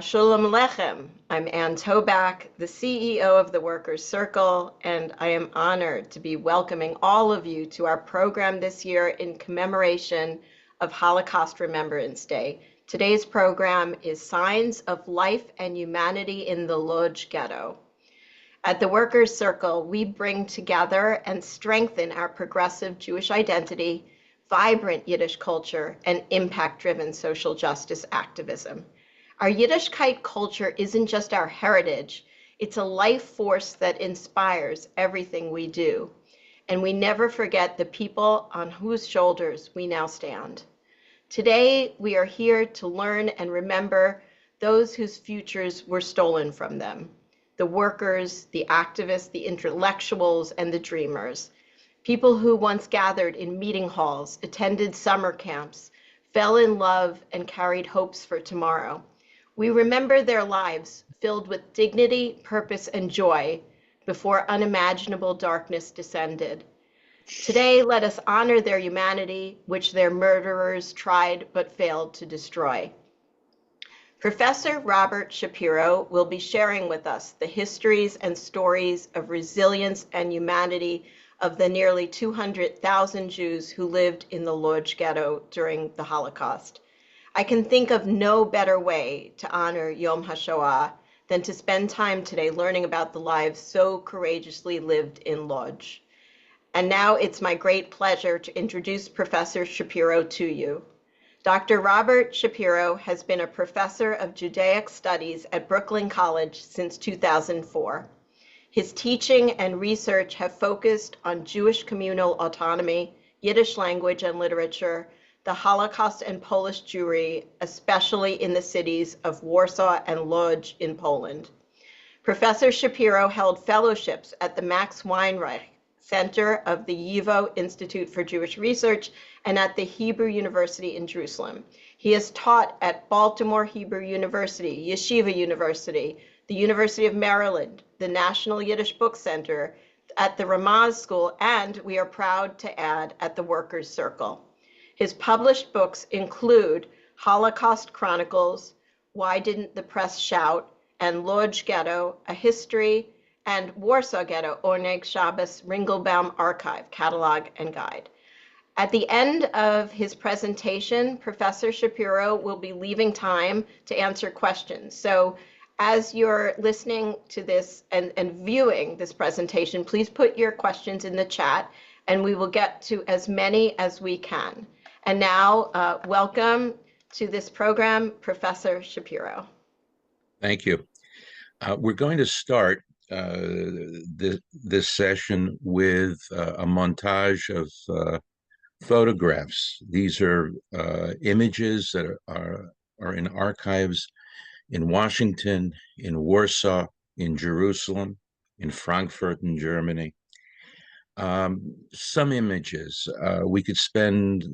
Shalom Aleichem. I'm Ann Toback, the CEO of the Workers' Circle, and I am honored to be welcoming all of you to our program this year in commemoration of Holocaust Remembrance Day. Today's program is Signs of Life and Humanity in the Lodz Ghetto. At the Workers' Circle, we bring together and strengthen our progressive Jewish identity, vibrant Yiddish culture, and impact-driven social justice activism. Our Yiddishkeit culture isn't just our heritage, it's a life force that inspires everything we do. And we never forget the people on whose shoulders we now stand. Today, we are here to learn and remember those whose futures were stolen from them. The workers, the activists, the intellectuals, and the dreamers. People who once gathered in meeting halls, attended summer camps, fell in love, and carried hopes for tomorrow. We remember their lives filled with dignity, purpose, and joy before unimaginable darkness descended. Today, let us honor their humanity, which their murderers tried but failed to destroy. Professor Robert Shapiro will be sharing with us the histories and stories of resilience and humanity of the nearly 200,000 Jews who lived in the Lodz Ghetto during the Holocaust. I can think of no better way to honor Yom HaShoah than to spend time today learning about the lives so courageously lived in Lodz. And now it's my great pleasure to introduce Professor Shapiro to you. Dr. Robert Shapiro has been a professor of Judaic Studies at Brooklyn College since 2004. His teaching and research have focused on Jewish communal autonomy, Yiddish language and literature, the Holocaust and Polish Jewry, especially in the cities of Warsaw and Lodz in Poland. Professor Shapiro held fellowships at the Max Weinreich Center of the YIVO Institute for Jewish Research and at the Hebrew University in Jerusalem. He has taught at Baltimore Hebrew University, Yeshiva University, the University of Maryland, the National Yiddish Book Center, at the Ramaz School, and we are proud to add at the Workers' Circle. His published books include Holocaust Chronicles, Why Didn't the Press Shout, and Lodz Ghetto, A History, and Warsaw Ghetto, Oneg Shabbos Ringelbaum Archive, Catalog and Guide. At the end of his presentation, Professor Shapiro will be leaving time to answer questions. So as you're listening to this and viewing this presentation, please put your questions in the chat and we will get to as many as we can. And now, welcome to this program, Professor Shapiro. Thank you. We're going to start this session with a montage of photographs. These are images that are in archives in Washington, in Warsaw, in Jerusalem, in Frankfurt, in Germany. Some images, we could spend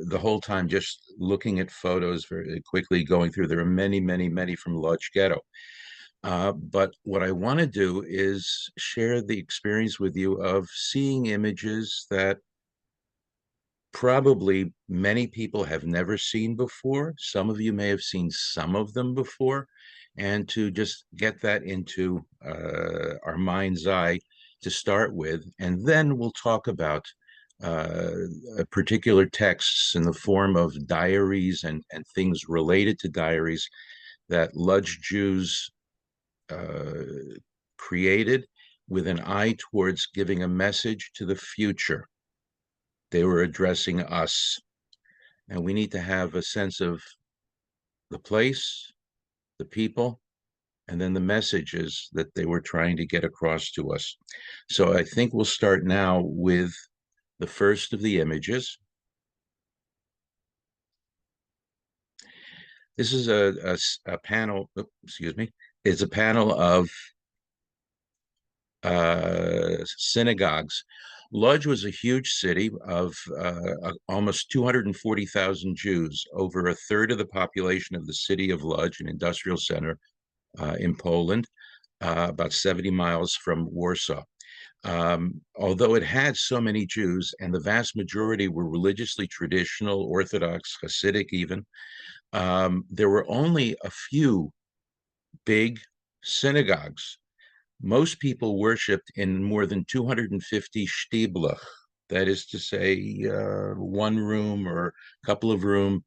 the whole time just looking at photos very quickly, going through. There are many, many, many from Lodz Ghetto. But what I want to do is share the experience with you of seeing images that probably many people have never seen before. Some of you may have seen some of them before, and to just get that into our mind's eye to start with, and then we'll talk about particular texts in the form of diaries and things related to diaries that Lodz Jews created with an eye towards giving a message to the future. They were addressing us, and we need to have a sense of the place, the people, and then the messages that they were trying to get across to us. So I think we'll start now with the first of the images. This is a panel, excuse me, it's a panel of synagogues. Lodz was a huge city of almost 240,000 Jews, over a third of the population of the city of Lodz, an industrial center in Poland, about 70 miles from Warsaw. Although it had so many Jews, and the vast majority were religiously traditional, Orthodox, Hasidic even, there were only a few big synagogues. Most people worshipped in more than 250 shtibla, that is to say, one room or a couple of room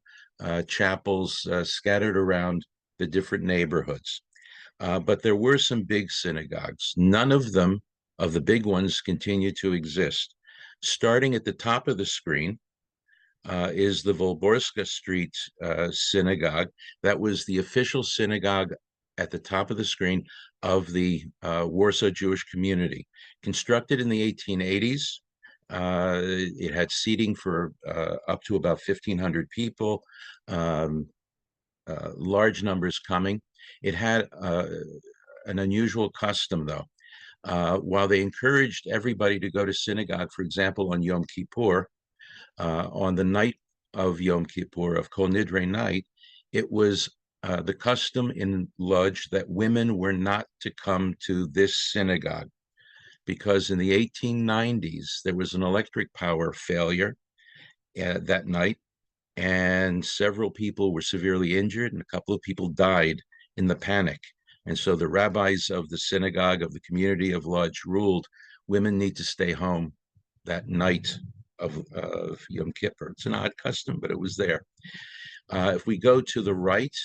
chapels scattered around the different neighborhoods. But there were some big synagogues. None of the big ones, continue to exist. Starting at the top of the screen is the Volborska Street synagogue. That was the official synagogue at the top of the screen of the Warsaw Jewish community. Constructed in the 1880s, it had seating for up to about 1,500 people, large numbers coming. It had an unusual custom, though. While they encouraged everybody to go to synagogue, for example, on Yom Kippur, on the night of Yom Kippur, of Kol Nidre night, it was the custom in Lodz that women were not to come to this synagogue because in the 1890s, there was an electric power failure that night, and several people were severely injured, and a couple of people died in the panic. And so the rabbis of the synagogue of the community of Lodz ruled women need to stay home that night of Yom Kippur. It's an odd custom, but it was there. If we go to the right,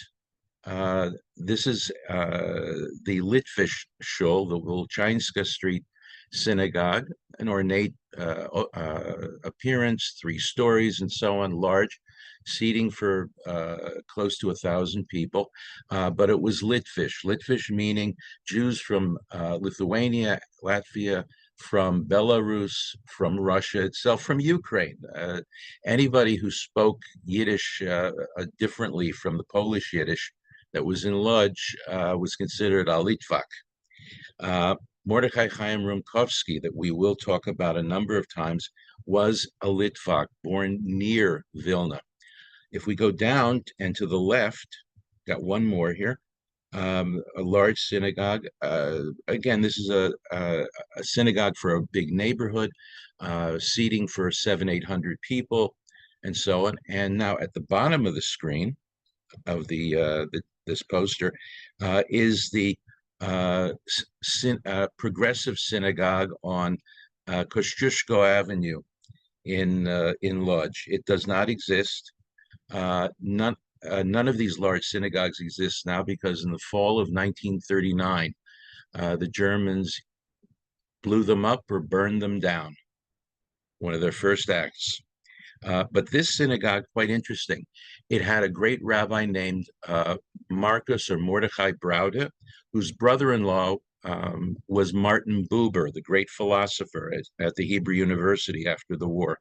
this is the Litvish Shul, the Volchanska Street Synagogue, an ornate appearance, 3 stories and so on, large, seating for close to 1,000 people. But it was Litvish, Litvish meaning Jews from Lithuania, Latvia, from Belarus, from Russia itself, from Ukraine. Anybody who spoke Yiddish differently from the Polish Yiddish that was in Lodz was considered a Litvak. Mordechai Chaim Rumkowski, that we will talk about a number of times, was a Litvak born near Vilna. If we go down and to the left, got one more here, a large synagogue. Again, this is a synagogue for a big neighborhood, seating for 700-800 people, and so on. And now at the bottom of the screen of this poster is the progressive synagogue on Kosciuszko Avenue in Lodz. It does not exist. None of these large synagogues exist now because in the fall of 1939, the Germans blew them up or burned them down, one of their first acts. But this synagogue, quite interesting. It had a great rabbi named Marcus or Mordechai Braude, whose brother-in-law was Martin Buber, the great philosopher at the Hebrew University after the war.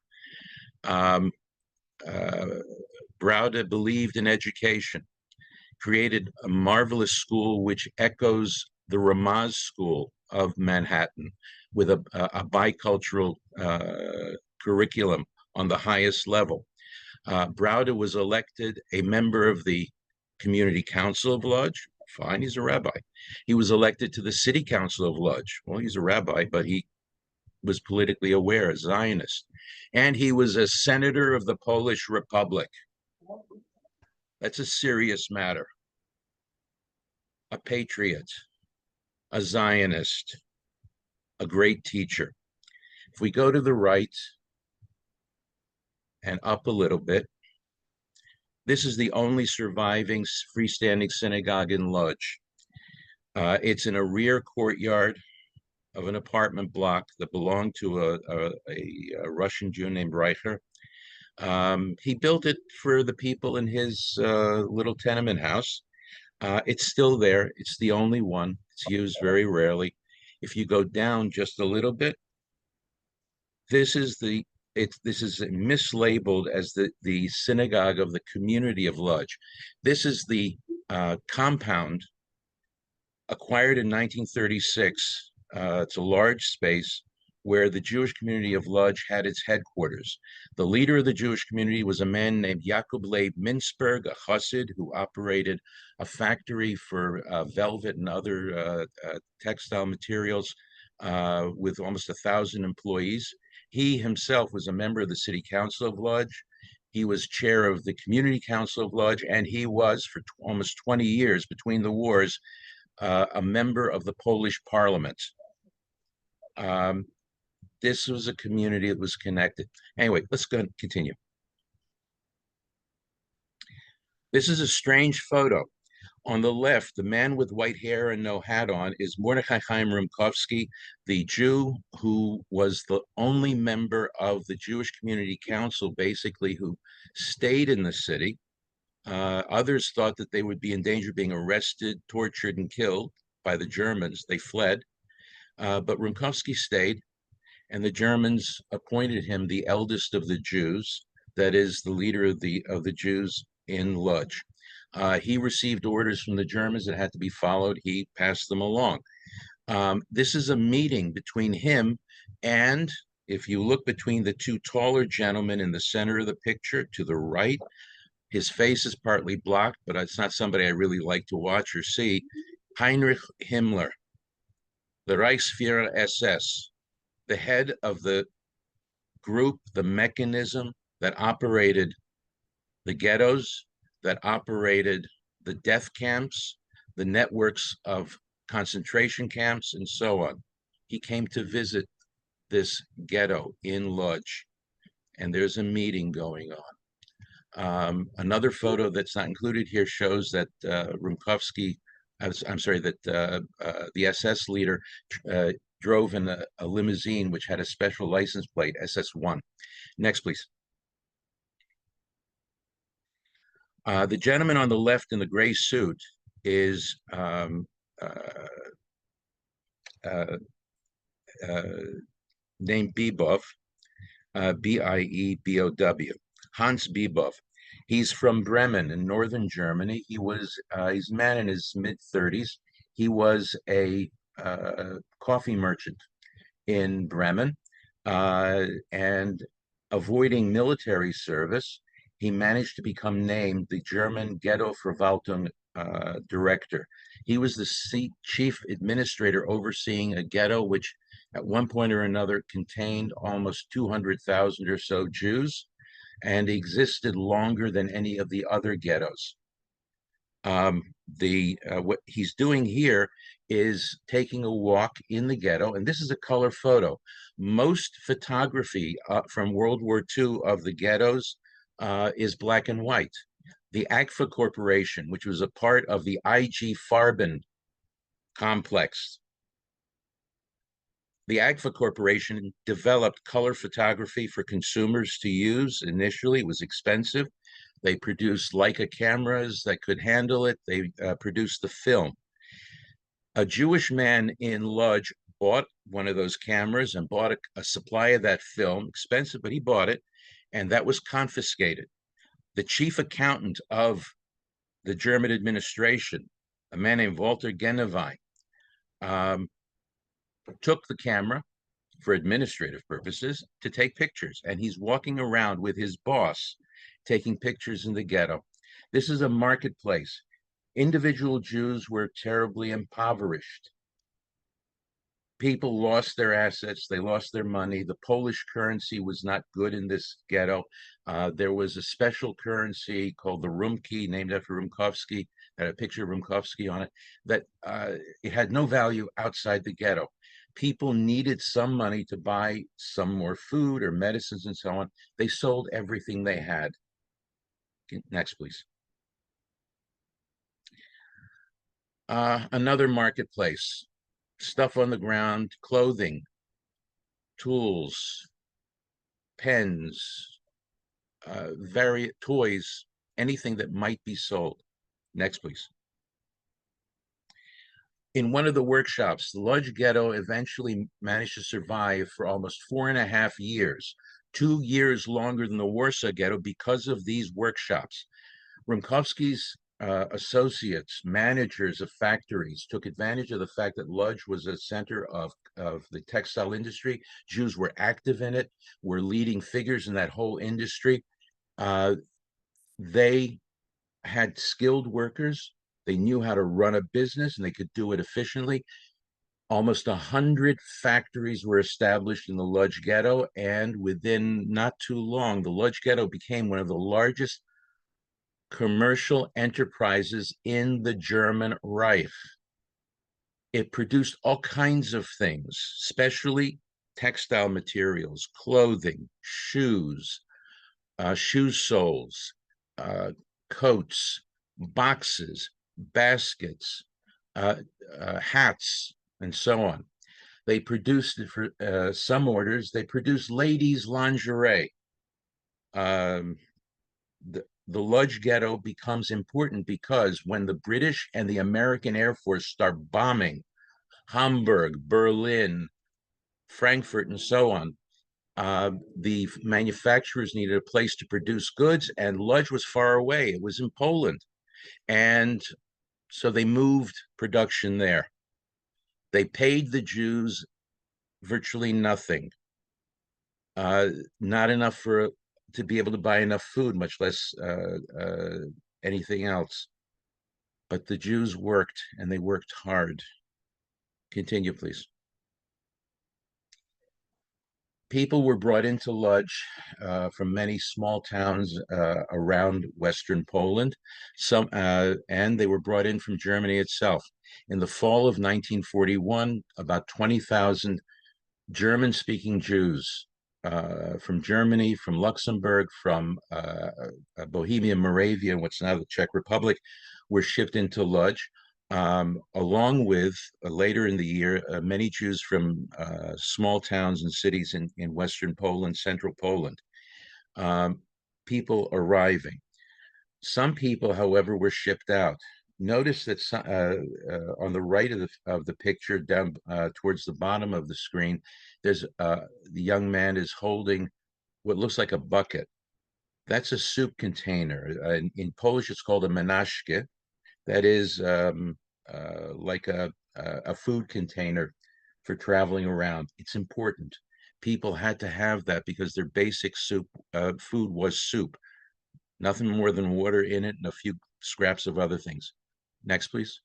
Braude believed in education, created a marvelous school which echoes the Ramaz School of Manhattan with a bicultural curriculum on the highest level. Braude was elected a member of the Community Council of Lodz. Fine, he's a rabbi. He was elected to the City Council of Lodz. Well, he's a rabbi, but he was politically aware, a Zionist. And he was a senator of the Polish Republic. That's a serious matter. A patriot, a Zionist, a great teacher. If we go to the right and up a little bit, this is the only surviving freestanding synagogue in Lodz. It's in a rear courtyard of an apartment block that belonged to a Russian Jew named Reicher. He built it for the people in his little tenement house. It's still there. It's the only one. It's used very rarely. If you go down just a little bit, this is mislabeled as the synagogue of the community of Lodz. This is the compound acquired in 1936. It's a large space where the Jewish community of Lodz had its headquarters. The leader of the Jewish community was a man named Yaakov Leib Mintzberg, a chassid who operated a factory for velvet and other textile materials with almost 1,000 employees. He himself was a member of the City Council of Lodz, He was chair of the Community Council of Lodz, and he was, for almost 20 years between the wars, a member of the Polish Parliament. This was a community that was connected. Anyway, let's go and continue. This is a strange photo. On the left, the man with white hair and no hat on is Mordechai Chaim Rumkowski, the Jew who was the only member of the Jewish Community Council, basically, who stayed in the city. Others thought that they would be in danger of being arrested, tortured, and killed by the Germans. They fled, but Rumkowski stayed, and the Germans appointed him the eldest of the Jews, that is, the leader of the Jews in Lodz. He received orders from the Germans that had to be followed. He passed them along. This is a meeting between him and, if you look between the two taller gentlemen in the center of the picture to the right, his face is partly blocked, but it's not somebody I really like to watch or see. Heinrich Himmler, the Reichsführer SS, the head of the group, the mechanism that operated the ghettos, that operated the death camps, the networks of concentration camps, and so on. He came to visit this ghetto in Lodz, and there's a meeting going on. Another photo that's not included here shows that Rumkowski, I'm sorry, that the SS leader drove in a limousine which had a special license plate, SS1. Next, please. The gentleman on the left in the gray suit is named Bibov, Biebow, Hans Bibov. He's from Bremen in northern Germany. He's a man in his mid-30s. He was a coffee merchant in Bremen, and avoiding military service, he managed to become named the German Ghetto Verwaltung director. He was the chief administrator overseeing a ghetto which at one point or another contained almost 200,000 or so Jews and existed longer than any of the other ghettos. What he's doing here is taking a walk in the ghetto, and this is a color photo. Most photography from World War II of the ghettos is black and white. The AGFA Corporation, which was a part of the IG Farben complex, the AGFA Corporation developed color photography for consumers to use. Initially, it was expensive. They produced Leica cameras that could handle it. They produced the film. A Jewish man in Lodz bought one of those cameras and bought a supply of that film, expensive, but he bought it, and that was confiscated. The chief accountant of the German administration, a man named Walter Genevine, took the camera for administrative purposes to take pictures, and he's walking around with his boss taking pictures in the ghetto. This is a marketplace. Individual Jews were terribly impoverished. People lost their assets, they lost their money. The Polish currency was not good in this ghetto. There was a special currency called the Rumki, named after Rumkowski, had a picture of Rumkowski on it, that it had no value outside the ghetto. People needed some money to buy some more food or medicines and so on. They sold everything they had. Next, please. Another marketplace, stuff on the ground, clothing, tools, pens, toys, anything that might be sold. Next, please. In one of the workshops, the Lodz Ghetto eventually managed to survive for almost 4.5 years, 2 years longer than the Warsaw Ghetto because of these workshops. Rumkowski's associates, managers of factories, took advantage of the fact that Lodz was a center of the textile industry. Jews were active in it, were leading figures in that whole industry. They had skilled workers. They knew how to run a business, and they could do it efficiently. Almost 100 factories were established in the Lodz Ghetto, and within not too long, the Lodz Ghetto became one of the largest commercial enterprises in the German Reich. It produced all kinds of things, especially textile materials, clothing, shoes, shoe soles, uh, coats, boxes, baskets, hats, and so on. They produced it for some orders. They produced ladies' lingerie. Um, the Lodz Ghetto becomes important because when the British and the American Air Force start bombing Hamburg, Berlin, Frankfurt, and so on, the manufacturers needed a place to produce goods, and Lodz was far away. It was in Poland. And so they moved production there. They paid the Jews virtually nothing, not enough to be able to buy enough food, much less anything else. But the Jews worked, and they worked hard. Continue, please. People were brought into Lodz from many small towns around Western Poland, and they were brought in from Germany itself. In the fall of 1941, about 20,000 German-speaking Jews from Germany, from Luxembourg, from Bohemia, Moravia, what's now the Czech Republic, were shipped into Lodz, along with later in the year, many Jews from small towns and cities in Western Poland, Central Poland, people arriving. Some people, however, were shipped out. Notice that on the right of the picture, down towards the bottom of the screen, there's the young man is holding what looks like a bucket. That's a soup container. In Polish, it's called a menaszke. That is like a food container for traveling around. It's important. People had to have that because their basic food was soup. Nothing more than water in it and a few scraps of other things. Next, please.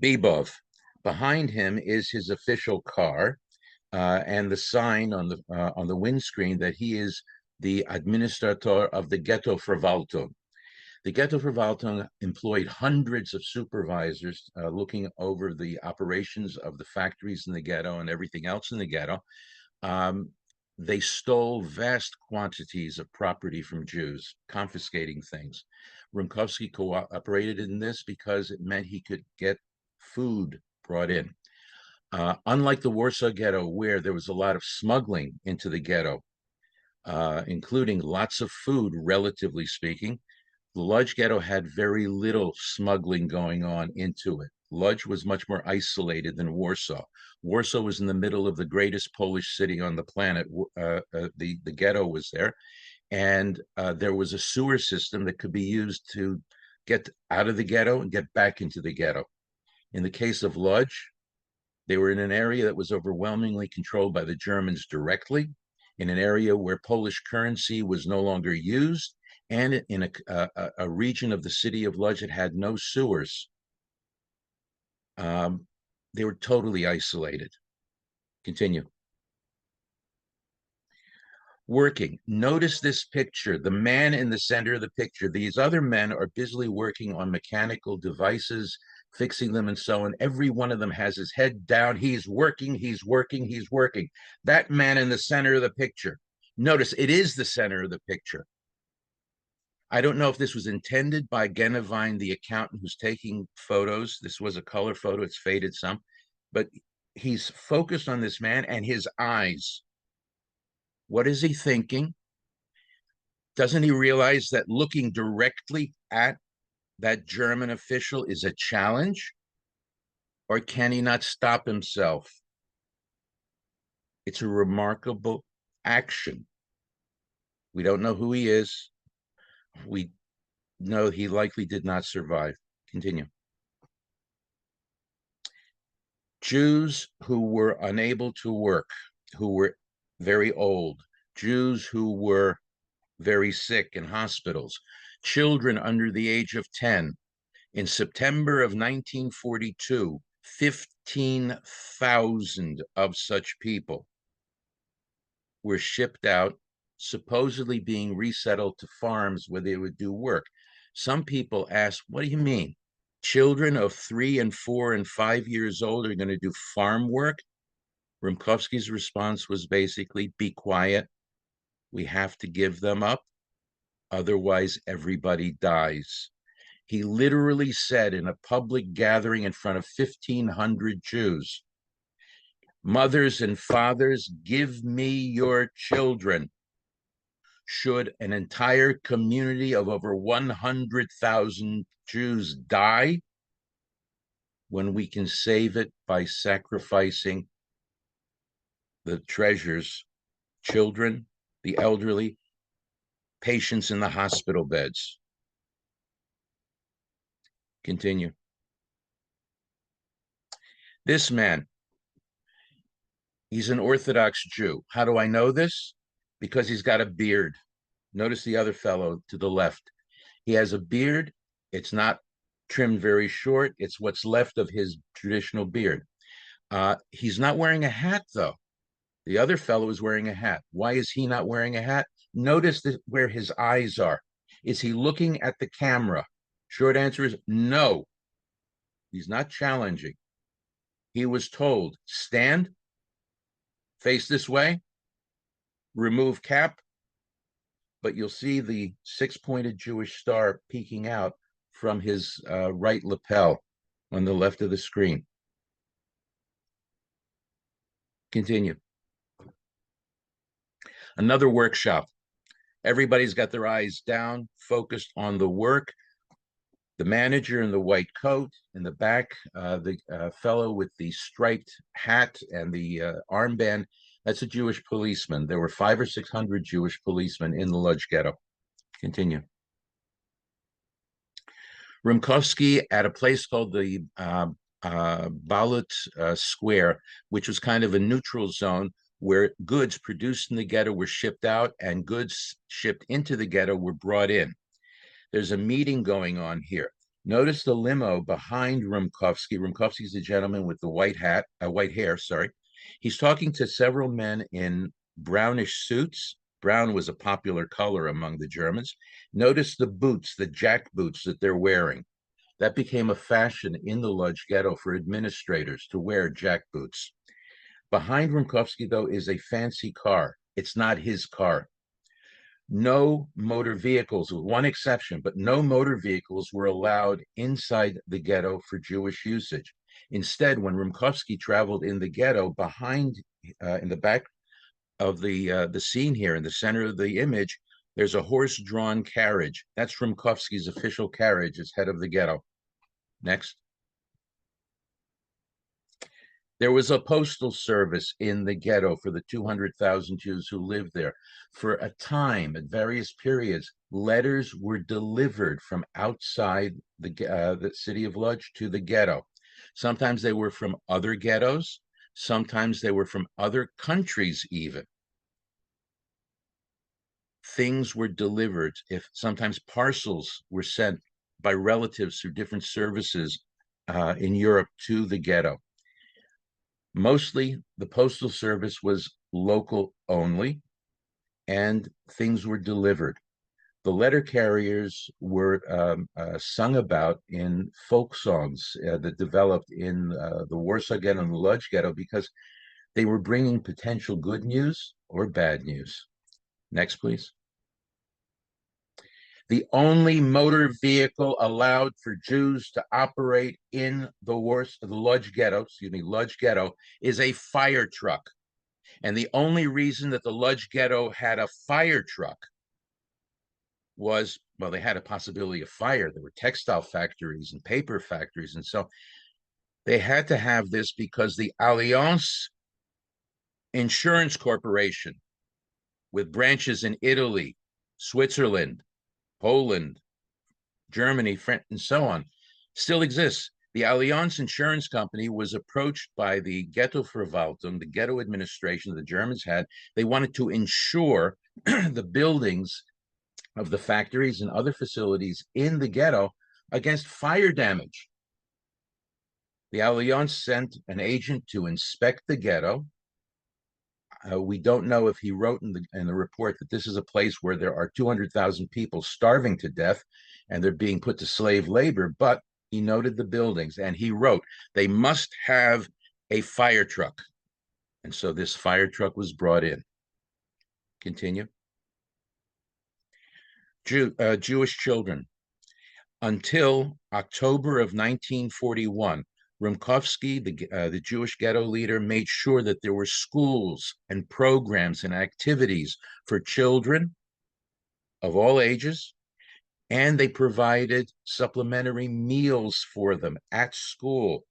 Bebov. Behind him is his official car and the sign on the windscreen that he is the administrator of the Ghetto Verwaltung. The Ghetto Verwaltung employed hundreds of supervisors looking over the operations of the factories in the ghetto and everything else in the ghetto. They stole vast quantities of property from Jews, confiscating things. Rumkowski cooperated in this because it meant he could get food brought in. Unlike the Warsaw Ghetto, where there was a lot of smuggling into the ghetto, including lots of food, relatively speaking, the Lodz Ghetto had very little smuggling going on into it. Lodz was much more isolated than Warsaw. Warsaw was in the middle of the greatest Polish city on the planet. The ghetto was there, and there was a sewer system that could be used to get out of the ghetto and get back into the ghetto. In the case of Lodz, they were in an area that was overwhelmingly controlled by the Germans directly, in an area where Polish currency was no longer used, and in a region of the city of Lodz that had no sewers. They were totally isolated. Continue. Working. Notice this picture, the man in the center of the picture. These other men are busily working on mechanical devices, fixing them and so on. Every one of them has his head down. He's working, he's working, he's working. That man in the center of the picture. Notice it is the center of the picture. I don't know if this was intended by Genevine, the accountant who's taking photos. This was a color photo, it's faded some, but he's focused on this man and his eyes. What is he thinking? Doesn't he realize that looking directly at that German official is a challenge? Or can he not stop himself? It's a remarkable action. We don't know who he is. We know he likely did not survive. Continue. Jews who were unable to work, who were very old, Jews who were very sick in hospitals, children under the age of 10, In September of 1942, 15,000 of such people were shipped out, supposedly being resettled to farms where they would do work. Some people ask, what do you mean? Children of 3 and 4 and 5 years old are going to do farm work? Rumkowski's response was basically, be quiet. We have to give them up. Otherwise, everybody dies. He literally said in a public gathering in front of 1,500 Jews, mothers and fathers, give me your children. Should an entire community of over 100,000 Jews die when we can save it by sacrificing the treasures, children, the elderly, patients in the hospital beds? Continue. This man, he's an Orthodox Jew. How do I know this? Because he's got a beard. Notice the other fellow to the left. He has a beard. It's not trimmed very short. It's what's left of his traditional beard. He's not wearing a hat, though. The other fellow is wearing a hat. Why is he not wearing a hat? Notice where his eyes are. Is he looking at the camera? Short answer is no. He's not challenging. He was told, stand, face this way, remove cap, but you'll see the 6-pointed Jewish star peeking out from his right lapel on the left of the screen. Continue. Another workshop. Everybody's got their eyes down, focused on the work. The manager in the white coat, in the back, the fellow with the striped hat and the armband, that's a Jewish policeman. There were 500 or 600 Jewish policemen in the Lodz Ghetto. Continue. Rumkowski at a place called the Balut Square, which was kind of a neutral zone where goods produced in the ghetto were shipped out and goods shipped into the ghetto were brought in. There's a meeting going on here. Notice the limo behind Rumkowski. Rumkowski's the gentleman with the white hair, sorry. He's talking to several men in brownish suits. Brown was a popular color among the Germans. Notice the boots, the jack boots that they're wearing. That became a fashion in the Lodz Ghetto for administrators to wear jack boots. Behind Rumkowski, though, is a fancy car. It's not his car. No motor vehicles, with one exception, but no motor vehicles were allowed inside the ghetto for Jewish usage. Instead, when Rumkowski traveled in the ghetto, behind, in the back of the scene here, in the center of the image, there's a horse-drawn carriage. That's Rumkowski's official carriage as head of the ghetto. Next. There was a postal service in the ghetto for the 200,000 Jews who lived there. For a time, at various periods, letters were delivered from outside the city of Lodz to the ghetto. Sometimes they were from other ghettos. Sometimes they were from other countries even. Things were delivered. Sometimes parcels were sent by relatives through different services in Europe to the ghetto. Mostly, the postal service was local only, and things were delivered. The letter carriers were sung about in folk songs that developed in the Warsaw Ghetto and the Lodz Ghetto because they were bringing potential good news or bad news. Next, please. The only motor vehicle allowed for Jews to operate in the Lodz Ghetto, is a fire truck. And the only reason that the Lodz Ghetto had a fire truck was, well, they had a possibility of fire. There were textile factories and paper factories. And so they had to have this because the Allianz Insurance Corporation, with branches in Italy, Switzerland, Poland, Germany, France, and so on, still exists. The Allianz Insurance Company was approached by the Ghetto Verwaltung, the ghetto administration the Germans had. They wanted to insure the buildings of the factories and other facilities in the ghetto against fire damage. The Alliance sent an agent to inspect the ghetto. We don't know if he wrote in the report that this is a place where there are 200,000 people starving to death and they're being put to slave labor, but he noted the buildings and he wrote, they must have a fire truck. And so this fire truck was brought in. Continue. Jewish children. Until October of 1941, Rumkowski, the Jewish ghetto leader, made sure that there were schools and programs and activities for children of all ages, and they provided supplementary meals for them at school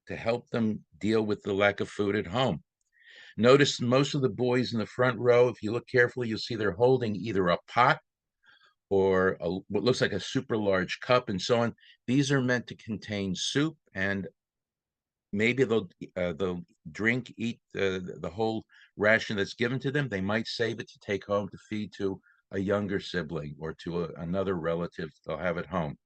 to help them deal with the lack of food at home. Notice most of the boys in the front row, if you look carefully, you'll see they're holding either a pot or what looks like a super large cup and so on. These are meant to contain soup, and maybe they'll drink, eat the whole ration that's given to them. They might save it to take home to feed to a younger sibling or to another relative they'll have at home.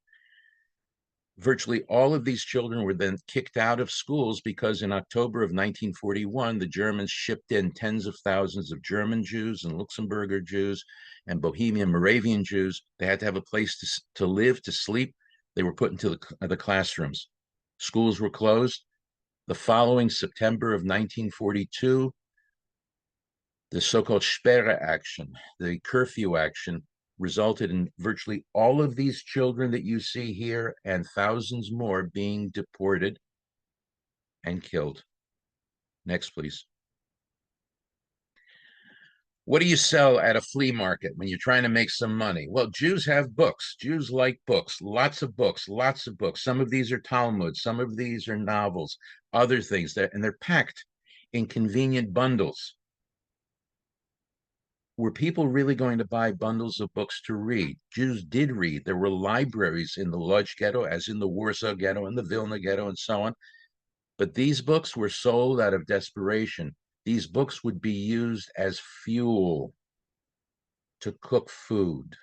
Virtually all of these children were then kicked out of schools because in October of 1941, the Germans shipped in tens of thousands of German Jews and Luxembourger Jews and Bohemian Moravian Jews. They had to have a place to live, to sleep. They were put into the classrooms. Schools were closed. The following September of 1942, the so-called Sperre action, the curfew action, resulted in virtually all of these children that you see here and thousands more being deported and killed. Next, please. What do you sell at a flea market when you're trying to make some money? Well, Jews have books. Jews like books, lots of books, lots of books. Some of these are Talmud, some of these are novels, other things, and they're packed in convenient bundles. Were people really going to buy bundles of books to read? Jews did read. There were libraries in the Lodz Ghetto, as in the Warsaw Ghetto and the Vilna Ghetto and so on. But these books were sold out of desperation. These books would be used as fuel to cook food.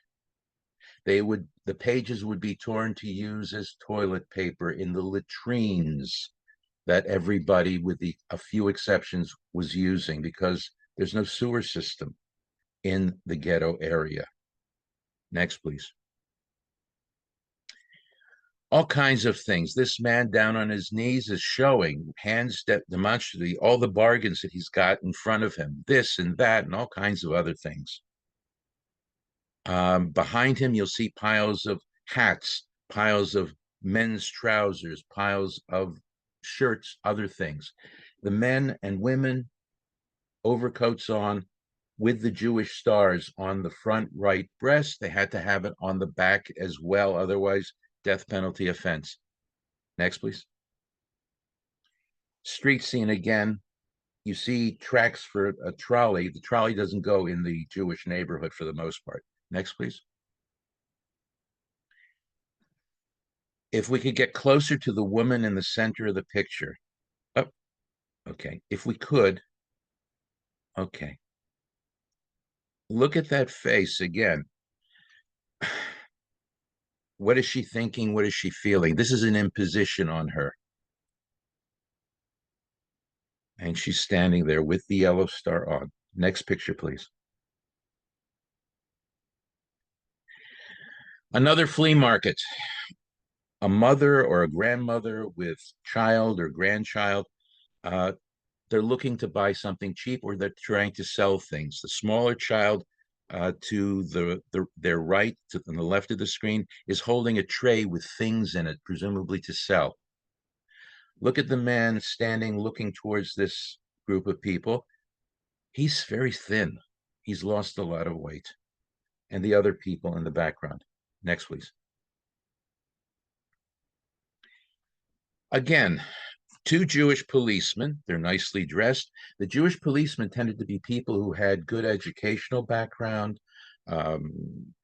The pages would be torn to use as toilet paper in the latrines that everybody, with a few exceptions, was using because there's no sewer system in the ghetto area. Next, please. All kinds of things. This man down on his knees is showing, hands demonstratively, all the bargains that he's got in front of him, this and that, and all kinds of other things. Behind him, you'll see piles of hats, piles of men's trousers, piles of shirts, other things. The men and women, overcoats on, with the Jewish stars on the front right breast. They had to have it on the back as well, otherwise death penalty offense. Next, please. Street scene again. You see tracks for a trolley. The trolley doesn't go in the Jewish neighborhood for the most part. Next, please. If we could get closer to the woman in the center of the picture. Oh, okay. If we could. Okay. Look at that face again. What is she thinking? What is she feeling? This is an imposition on her. And she's standing there with the yellow star on. Next picture, please. Another flea market. A mother or a grandmother with child or grandchild. They're looking to buy something cheap, or they're trying to sell things. The smaller child to their right, on the left of the screen, is holding a tray with things in it, presumably to sell. Look at the man standing, looking towards this group of people. He's very thin. He's lost a lot of weight. And the other people in the background. Next, please. Again, two Jewish policemen. They're nicely dressed. The Jewish policemen tended to be people who had good educational background,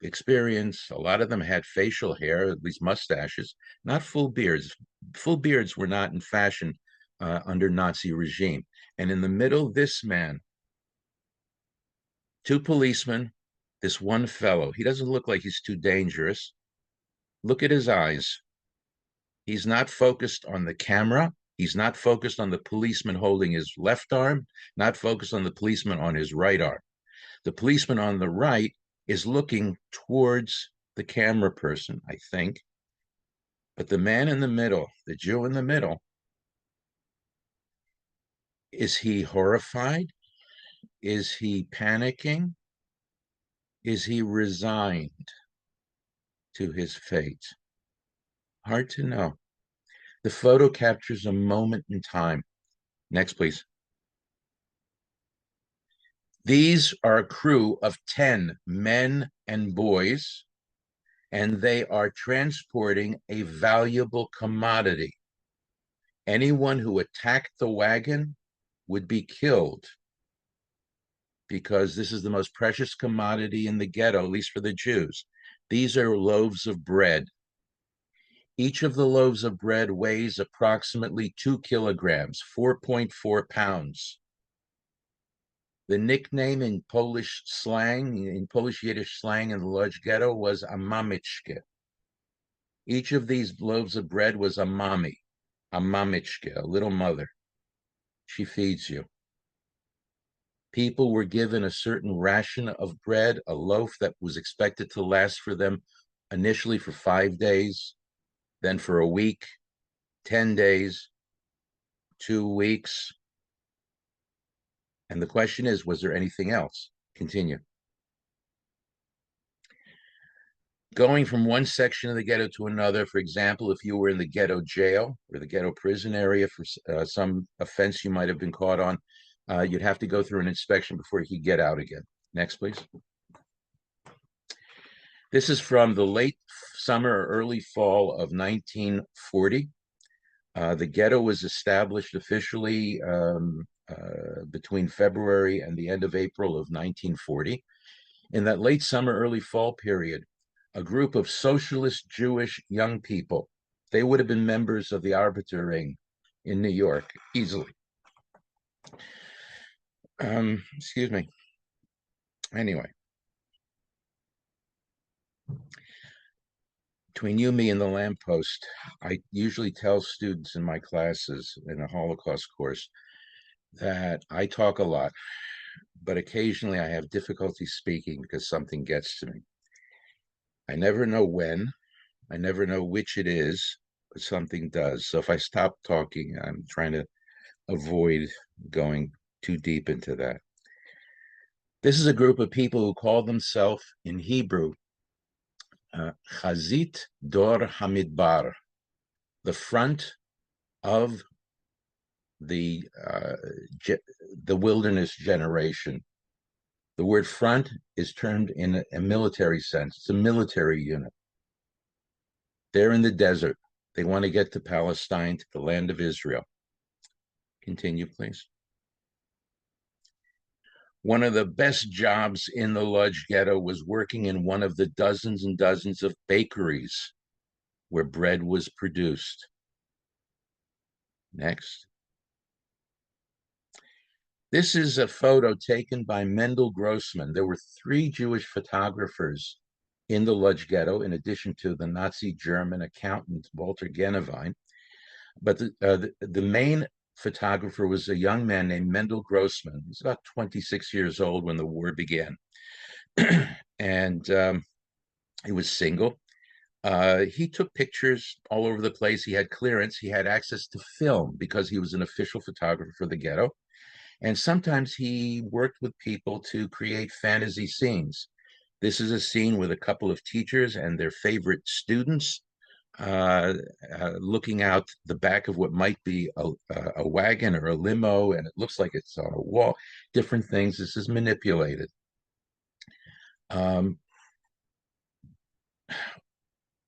experience. A lot of them had facial hair, at least mustaches, not full beards. Full beards were not in fashion under Nazi regime. And in the middle, this man, two policemen, this one fellow. He doesn't look like he's too dangerous. Look at his eyes. He's not focused on the camera. He's not focused on the policeman holding his left arm, not focused on the policeman on his right arm. The policeman on the right is looking towards the camera person, I think. But the man in the middle, the Jew in the middle, is he horrified? Is he panicking? Is he resigned to his fate? Hard to know. The photo captures a moment in time. Next, please. These are a crew of 10 men and boys, and they are transporting a valuable commodity. Anyone who attacked the wagon would be killed because this is the most precious commodity in the ghetto, at least for the Jews. These are loaves of bread. Each of the loaves of bread weighs approximately 2 kilograms, 4.4 pounds. The nickname in Polish slang, in Polish Yiddish slang in the Lodz Ghetto was a mamiczke. Each of these loaves of bread was a mommy, a mamiczke, a little mother. She feeds you. People were given a certain ration of bread, a loaf that was expected to last for them initially for 5 days, then for a week, 10 days, 2 weeks. And the question is, was there anything else? Continue. Going from one section of the ghetto to another, for example, if you were in the ghetto jail or the ghetto prison area for some offense you might have been caught on, you'd have to go through an inspection before you could get out again. Next, please. This is from the late summer or early fall of 1940. The ghetto was established officially between February and the end of April of 1940. In that late summer, early fall period, a group of socialist Jewish young people, they would have been members of the Arbeiterring in New York, easily. Excuse me. Anyway. Between you, me, and the lamppost, I usually tell students in my classes in a Holocaust course that I talk a lot, but occasionally I have difficulty speaking because something gets to me. I never know when, I never know which it is, but something does. So if I stop talking, I'm trying to avoid going too deep into that. This is a group of people who call themselves in Hebrew Chazit Dor Hamidbar, the front of the wilderness generation. The word front is termed in a military sense. It's a military unit. They're in the desert. They want to get to Palestine, to the land of Israel. Continue, please. One of the best jobs in the Lodz Ghetto was working in one of the dozens and dozens of bakeries where bread was produced. Next. This is a photo taken by Mendel Grossman. There were 3 Jewish photographers in the Lodz Ghetto, in addition to the Nazi German accountant Walter Genevine. But the main photographer was a young man named Mendel Grossman. He was about 26 years old when the war began. And he was single. He took pictures all over the place. He had clearance. He had access to film because he was an official photographer for the ghetto. And sometimes he worked with people to create fantasy scenes. This is a scene with a couple of teachers and their favorite students looking out the back of what might be a wagon or a limo, and it looks like it's on a wall, different things. This is manipulated.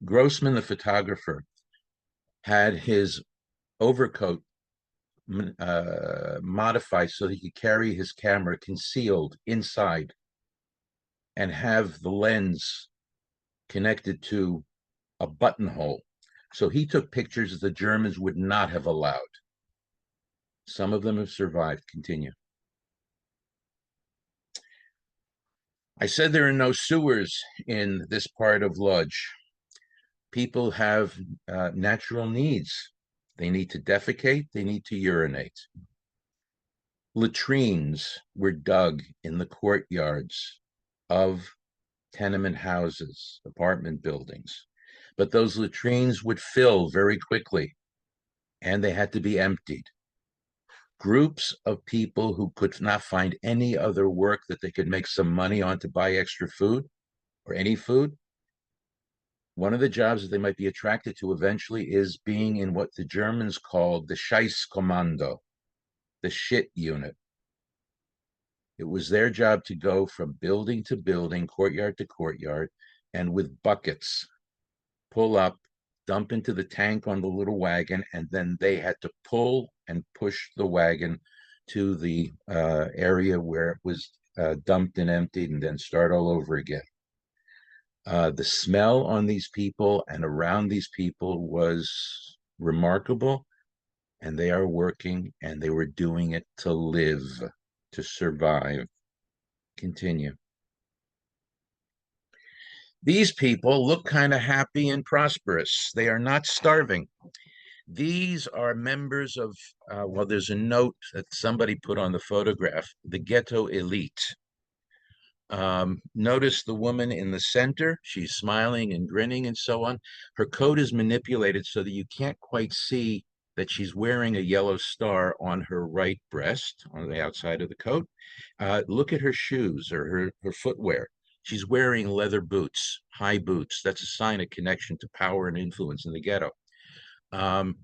Grossman, the photographer, had his overcoat modified so that he could carry his camera concealed inside and have the lens connected to a buttonhole. So he took pictures the Germans would not have allowed. Some of them have survived. Continue. I said there are no sewers in this part of Lodz. People have natural needs. They need to defecate, they need to urinate. Latrines were dug in the courtyards of tenement houses, apartment buildings. But those latrines would fill very quickly and they had to be emptied. Groups of people who could not find any other work that they could make some money on to buy extra food or any food. One of the jobs that they might be attracted to eventually is being in what the Germans called the Scheißkommando, the shit unit. It was their job to go from building to building, courtyard to courtyard, and with buckets, pull up, dump into the tank on the little wagon, and then they had to pull and push the wagon to the area where it was dumped and emptied, and then start all over again. The smell on these people and around these people was remarkable, and they are working, and they were doing it to live, to survive. Continue. These people look kind of happy and prosperous. They are not starving. These are members of, well, there's a note that somebody put on the photograph, the ghetto elite. Notice the woman in the center. She's smiling and grinning and so on. Her coat is manipulated so that you can't quite see that she's wearing a yellow star on her right breast, on the outside of the coat. Look at her shoes or her footwear. She's wearing leather boots, high boots. That's a sign of connection to power and influence in the ghetto. The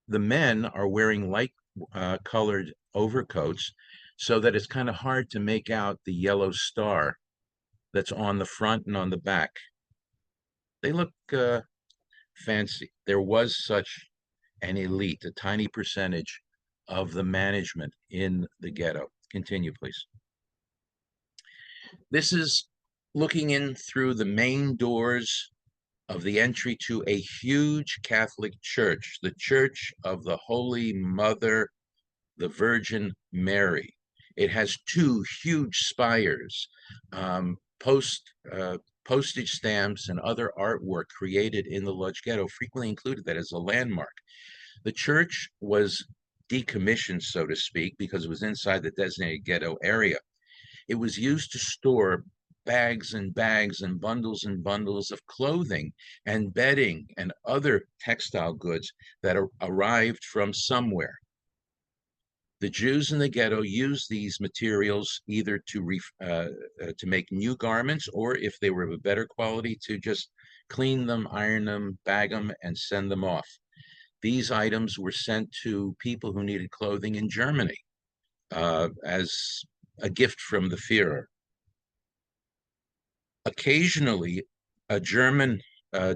men are wearing light colored overcoats so that it's kind of hard to make out the yellow star that's on the front and on the back. They look fancy. There was such an elite, a tiny percentage of the management in the ghetto. Continue, please. This is looking in through the main doors of the entry to a huge Catholic church, the Church of the Holy Mother, the Virgin Mary. It has two huge spires, postage stamps and other artwork created in the Lodz Ghetto frequently included that as a landmark. The church was decommissioned, so to speak, because it was inside the designated ghetto area. It was used to store bags and bundles and bundles of clothing and bedding and other textile goods that arrived from somewhere. The Jews in the ghetto used these materials either to make new garments, or if they were of a better quality, to just clean them, iron them, bag them, and send them off. These items were sent to people who needed clothing in Germany as a gift from the Führer. Occasionally, a German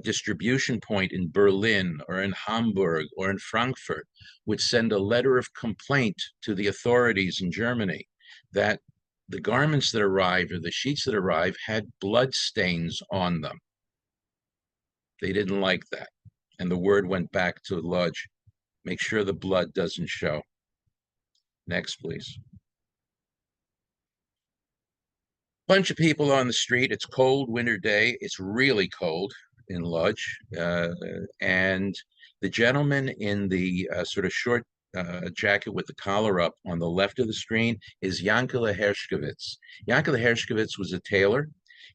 distribution point in Berlin or in Hamburg or in Frankfurt would send a letter of complaint to the authorities in Germany that the garments that arrived or the sheets that arrived had blood stains on them. They didn't like that. And the word went back to Lodz, make sure the blood doesn't show. Next, please. Bunch of people on the street. It's cold winter day. It's really cold in Lodz. And the gentleman in the sort of short jacket with the collar up on the left of the screen is Yankele Hershkovitz. Yankele Hershkovitz was a tailor.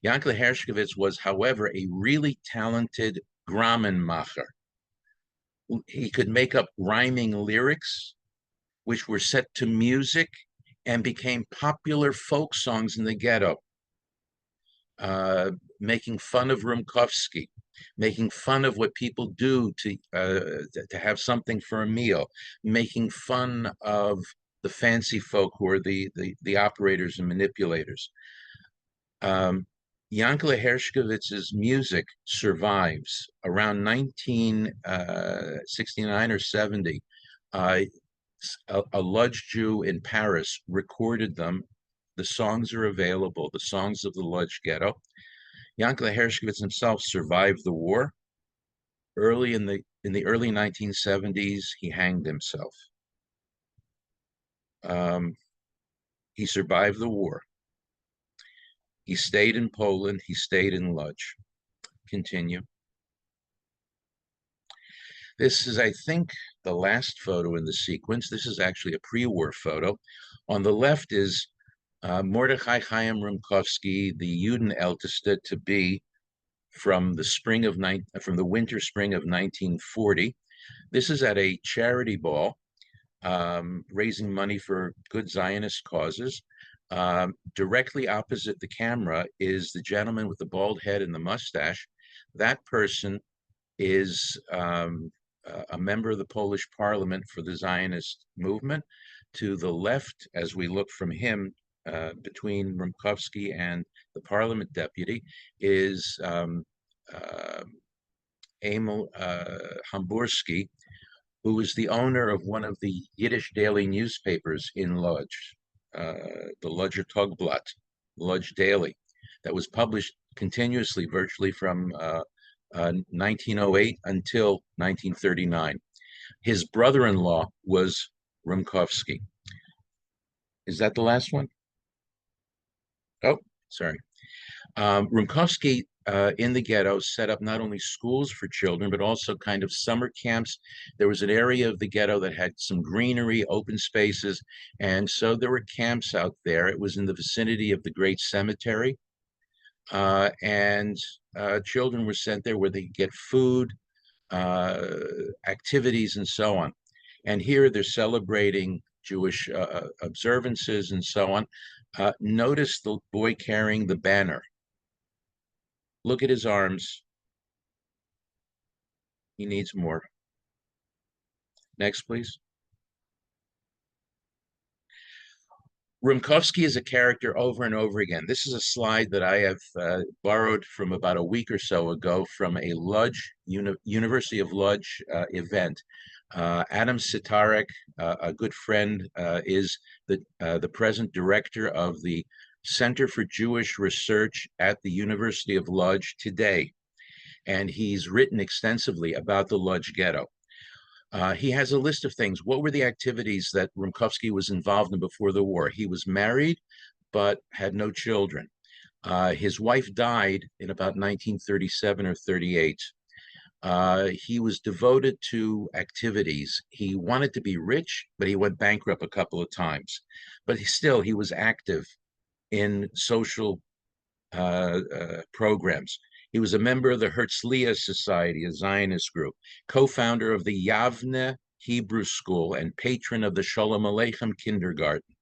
Yankele Hershkovitz was, however, a really talented Gramenmacher. He could make up rhyming lyrics, which were set to music and became popular folk songs in the ghetto. Making fun of Rumkowski, making fun of what people do to have something for a meal, making fun of the fancy folk who are the operators and manipulators. Yankele Hershkovitz's music survives. Around 1969 or 70, a Lodz Jew in Paris recorded them. The songs are available, the songs of the Lodz Ghetto. Yankele Hershkovitz himself survived the war. In the early 1970s, he hanged himself. He survived the war. He stayed in Poland. He stayed in Lodz. Continue. This is, I think, the last photo in the sequence. This is actually a pre-war photo. On the left is Mordechai Chaim Rumkowski, the Judenälteste to be from the winter spring of 1940. This is at a charity ball, raising money for good Zionist causes. Directly opposite the camera is the gentleman with the bald head and the mustache. That person is a member of the Polish parliament for the Zionist movement. To the left, as we look from him, between Rumkowski and the parliament deputy, is Emil Hamburski, who is the owner of one of the Yiddish daily newspapers in Lodz, the Lodzer Togblatt, Lodz Daily, that was published continuously, virtually from 1908 until 1939. His brother-in-law was Rumkowski. Is that the last one? Oh, sorry. Rumkowski in the ghetto set up not only schools for children, but also kind of summer camps. There was an area of the ghetto that had some greenery, open spaces, and so there were camps out there. It was in the vicinity of the Great Cemetery, and children were sent there where they could get food, activities, and so on. And here they're celebrating Jewish observances and so on. Notice the boy carrying the banner. Look at his arms. He needs more. Next, please. Rumkowski is a character over and over again. This is a slide that I have borrowed from about a week or so ago from a Lodz, University of Lodz event. Adam Sitarek, a good friend, is the present director of the Center for Jewish Research at the University of Lodz today. And he's written extensively about the Lodz Ghetto. He has a list of things. What were the activities that Rumkowski was involved in before the war? He was married, but had no children. His wife died in about 1937 or 38. He was devoted to activities. He wanted to be rich, but he went bankrupt a couple of times. But he was active in social programs. He was a member of the Herzliya Society, a Zionist group, co-founder of the Yavne Hebrew School, and patron of the Shalom Aleichem Kindergarten.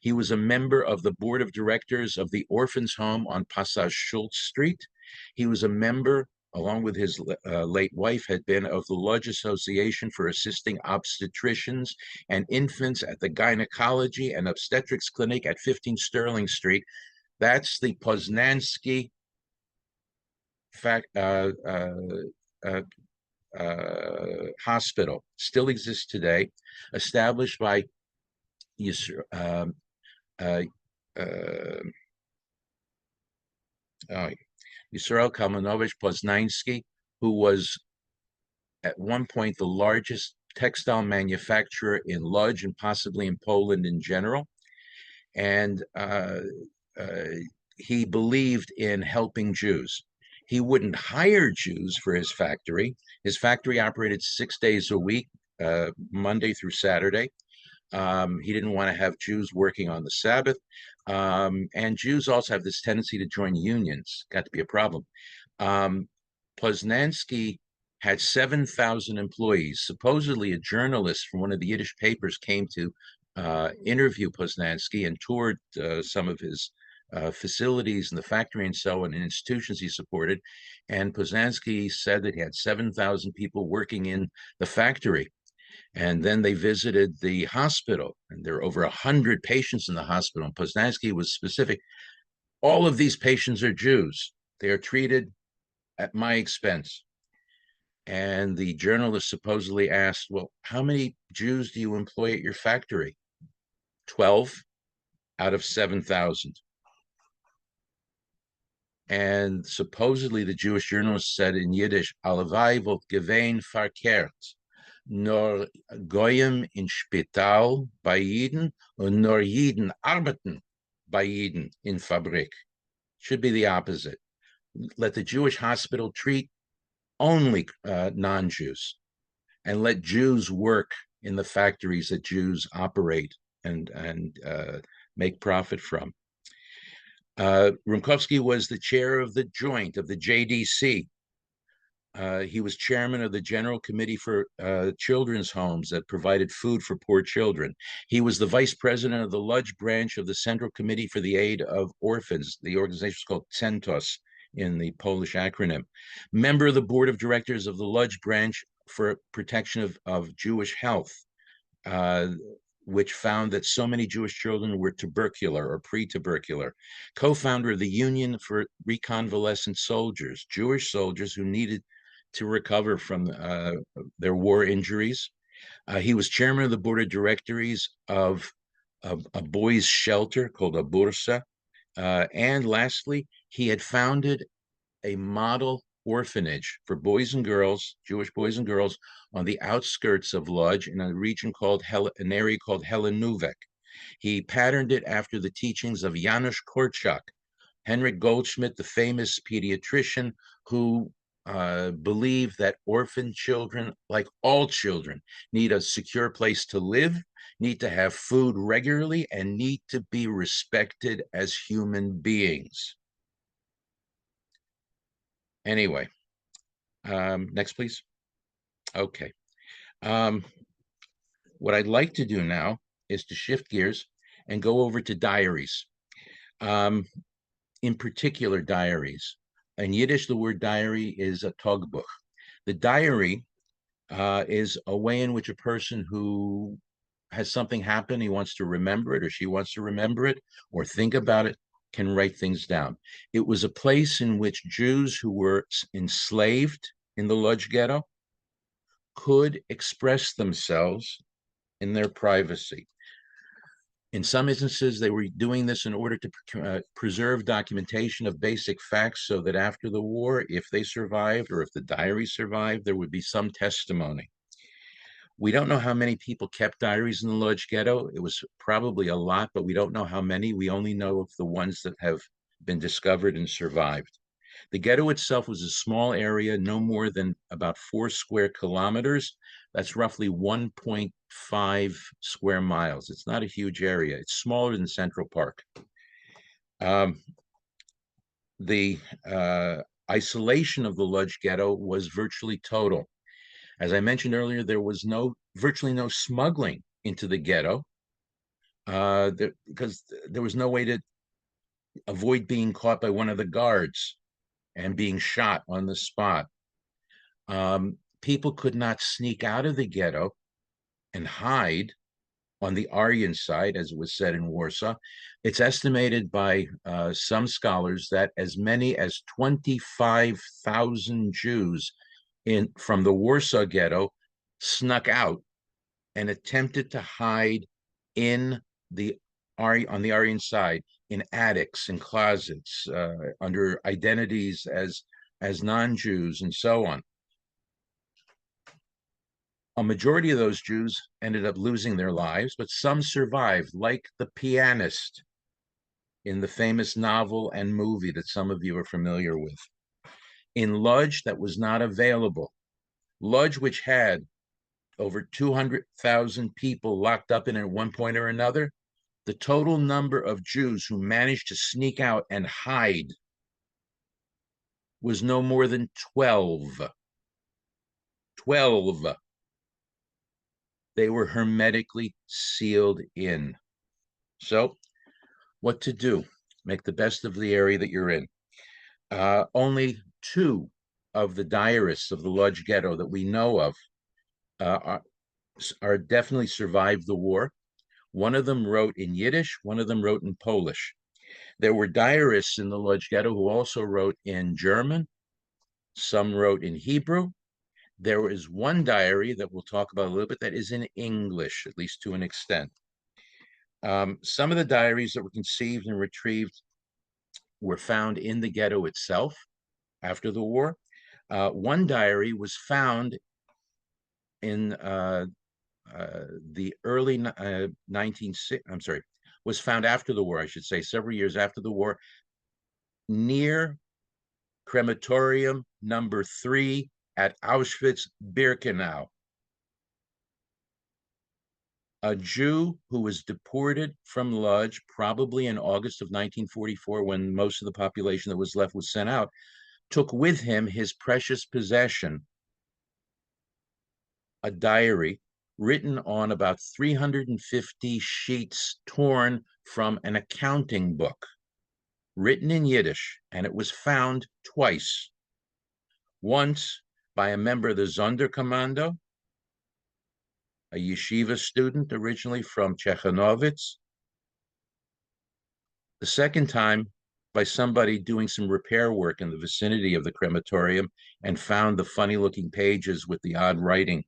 He was a member of the board of directors of the Orphans Home on Passage Schultz Street. He was a member, along with his late wife, had been of the Lodz Association for Assisting Obstetricians and Infants at the Gynecology and Obstetrics Clinic at 15 Sterling Street. That's the Poznansky hospital, still exists today, established by Yisrael Kalmanovich Poznansky, who was at one point the largest textile manufacturer in Lodz and possibly in Poland in general. And he believed in helping Jews. He wouldn't hire Jews for his factory. His factory operated 6 days a week, Monday through Saturday. He didn't want to have Jews working on the Sabbath. And Jews also have this tendency to join unions. Got to be a problem. Poznansky had 7,000 employees. Supposedly a journalist from one of the Yiddish papers came to interview Poznansky and toured some of his facilities in the factory and so on, and institutions he supported. And Poznansky said that he had 7,000 people working in the factory. And then they visited the hospital, and there are over 100 patients in the hospital. And Poznansky was specific. All of these patients are Jews. They are treated at my expense. And the journalist supposedly asked, well, how many Jews do you employ at your factory? 12 out of 7,000. And supposedly the Jewish journalist said in Yiddish, Alavai volt gewein verkehrt, nor Goyim in Spital bei Jiden und nor Jiden arbeiten bei Jiden in Fabrik. Should be the opposite. Let the Jewish hospital treat only non-Jews. and let Jews work in the factories that Jews operate and make profit from. Rumkowski was the chair of the joint of the JDC. He was chairman of the General Committee for Children's Homes that provided food for poor children. He was the vice president of the Lodz branch of the Central Committee for the Aid of Orphans. The organization is called CENTOS in the Polish acronym. Member of the board of directors of the Lodz branch for protection of Jewish health, which found that so many Jewish children were tubercular or pre-tubercular. Co-founder of the Union for Reconvalescent Soldiers, Jewish soldiers who needed to recover from their war injuries. He was chairman of the board of directors of a boys' shelter called a bursa. And lastly, he had founded a model orphanage for boys and girls, Jewish boys and girls, on the outskirts of Lodz in a region called an area called Helenuvek. He patterned it after the teachings of Janusz Korczak, Henrik Goldschmidt, the famous pediatrician who believed that orphan children, like all children, need a secure place to live, need to have food regularly, and need to be respected as human beings. Anyway, next, please. Okay. What I'd like to do now is to shift gears and go over to diaries. In particular, diaries. In Yiddish, the word diary is a togbuch. The diary is a way in which a person who has something happen, he wants to remember it, or she wants to remember it, or think about it, can write things down. It was a place in which Jews who were enslaved in the Lodz Ghetto could express themselves in their privacy. In some instances, they were doing this in order to preserve documentation of basic facts so that after the war, if they survived or if the diary survived, there would be some testimony. We don't know how many people kept diaries in the Lodz Ghetto. It was probably a lot, but we don't know how many. We only know of the ones that have been discovered and survived. The ghetto itself was a small area, no more than about 4 square kilometers. That's roughly 1.5 square miles. It's not a huge area. It's smaller than Central Park. The isolation of the Lodz Ghetto was virtually total. As I mentioned earlier, there was virtually no smuggling into the ghetto because there was no way to avoid being caught by one of the guards and being shot on the spot. People could not sneak out of the ghetto and hide on the Aryan side, as it was said in Warsaw. It's estimated by some scholars that as many as 25,000 Jews from the Warsaw ghetto snuck out and attempted to hide on the Aryan side, in attics and closets, under identities as non-Jews, and so on. A majority of those Jews ended up losing their lives, but some survived, like the pianist in the famous novel and movie that some of you are familiar with. In Lodz, that was not available. Lodz, which had over 200,000 people locked up in it at one point or another, the total number of Jews who managed to sneak out and hide was no more than 12. 12. They were hermetically sealed in. So, what to do? Make the best of the area that you're in. Only 2 of the diarists of the Lodz Ghetto that we know of are definitely survived the war. One of them wrote in Yiddish, one of them wrote in Polish. There were diarists in the Lodz Ghetto who also wrote in German. Some wrote in Hebrew. There is one diary that we'll talk about a little bit that is in English, at least to an extent. Some of the diaries that were conceived and retrieved were found in the ghetto itself after the war. One diary was found in the early 1960s, was found after the war, I should say, several years after the war, near crematorium number 3 at Auschwitz-Birkenau. A Jew who was deported from Lodz, probably in August of 1944, when most of the population that was left was sent out, took with him his precious possession, a diary written on about 350 sheets torn from an accounting book, written in Yiddish, and it was found twice. Once by a member of the Sonderkommando, a yeshiva student originally from Chechanovitz. The second time by somebody doing some repair work in the vicinity of the crematorium and found the funny looking pages with the odd writing.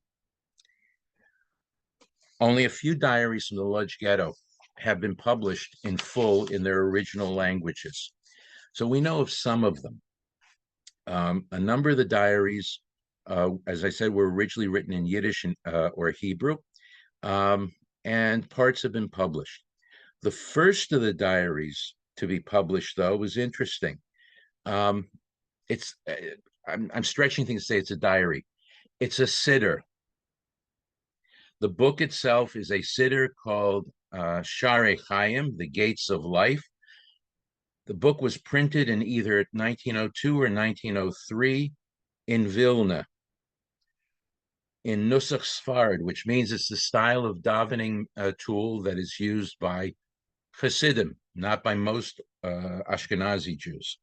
Only a few diaries from the Lodz Ghetto have been published in full in their original languages. So we know of some of them. A number of the diaries, as I said, were originally written in Yiddish or Hebrew, and parts have been published. The first of the diaries to be published, though, was interesting. It's I'm stretching things to say it's a diary. It's a siddur. The book itself is a siddur called Sharei Chaim, The Gates of Life. The book was printed in either 1902 or 1903 in Vilna, in Nusach Sfard, which means it's the style of davening tool that is used by Hasidim, not by most Ashkenazi Jews.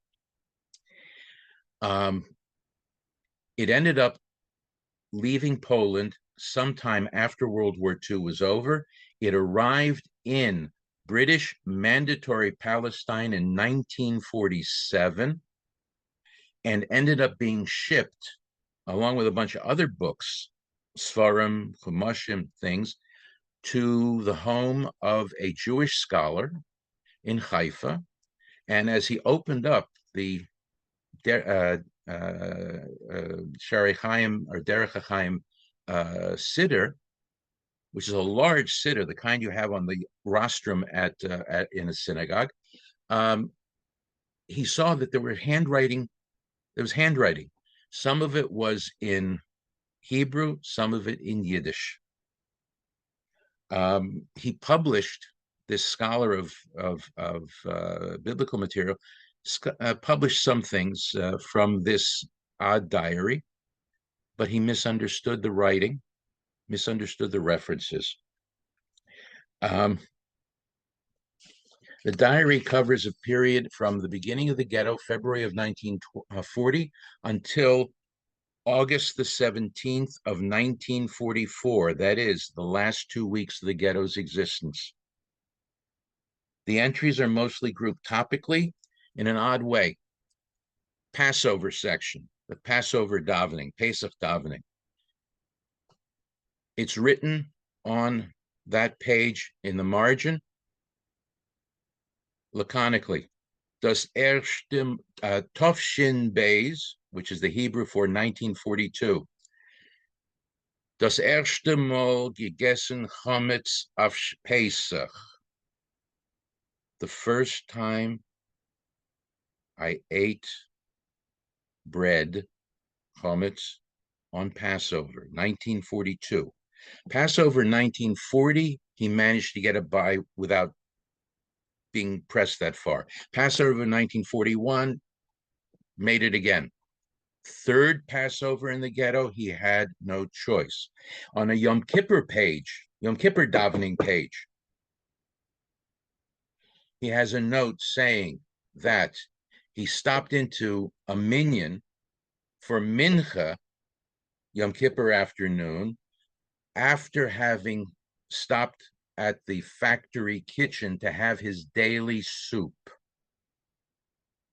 It ended up leaving Poland sometime after World War II was over. It arrived in British Mandatory Palestine in 1947 and ended up being shipped along with a bunch of other books, Sfarim, Chumashim, things, to the home of a Jewish scholar in Haifa. And as he opened up the Sharei Chaim or Derech Chaim siddur, which is a large siddur, the kind you have on the rostrum in a synagogue, he saw that there was handwriting. Some of it was in Hebrew, some of it in Yiddish. He published, this scholar of biblical material, published some things from this odd diary, but he misunderstood the writing, misunderstood the references. The diary covers a period from the beginning of the ghetto, February of 1940, until August the 17th of 1944. That is, the last 2 weeks of the ghetto's existence. The entries are mostly grouped topically in an odd way. Passover section, the Passover davening, Pesach davening. It's written on that page in the margin, laconically, das erste Tovshin Beis, which is the Hebrew for 1942. Das erste Mal gegessen Chametz auf Pesach. The first time I ate bread, chametz, on Passover, 1942. Passover 1940, he managed to get it by without being pressed that far. Passover 1941, made it again. Third Passover in the ghetto, he had no choice. On a Yom Kippur page, Yom Kippur davening page, he has a note saying that he stopped into a minyan for mincha, Yom Kippur afternoon, after having stopped at the factory kitchen to have his daily soup.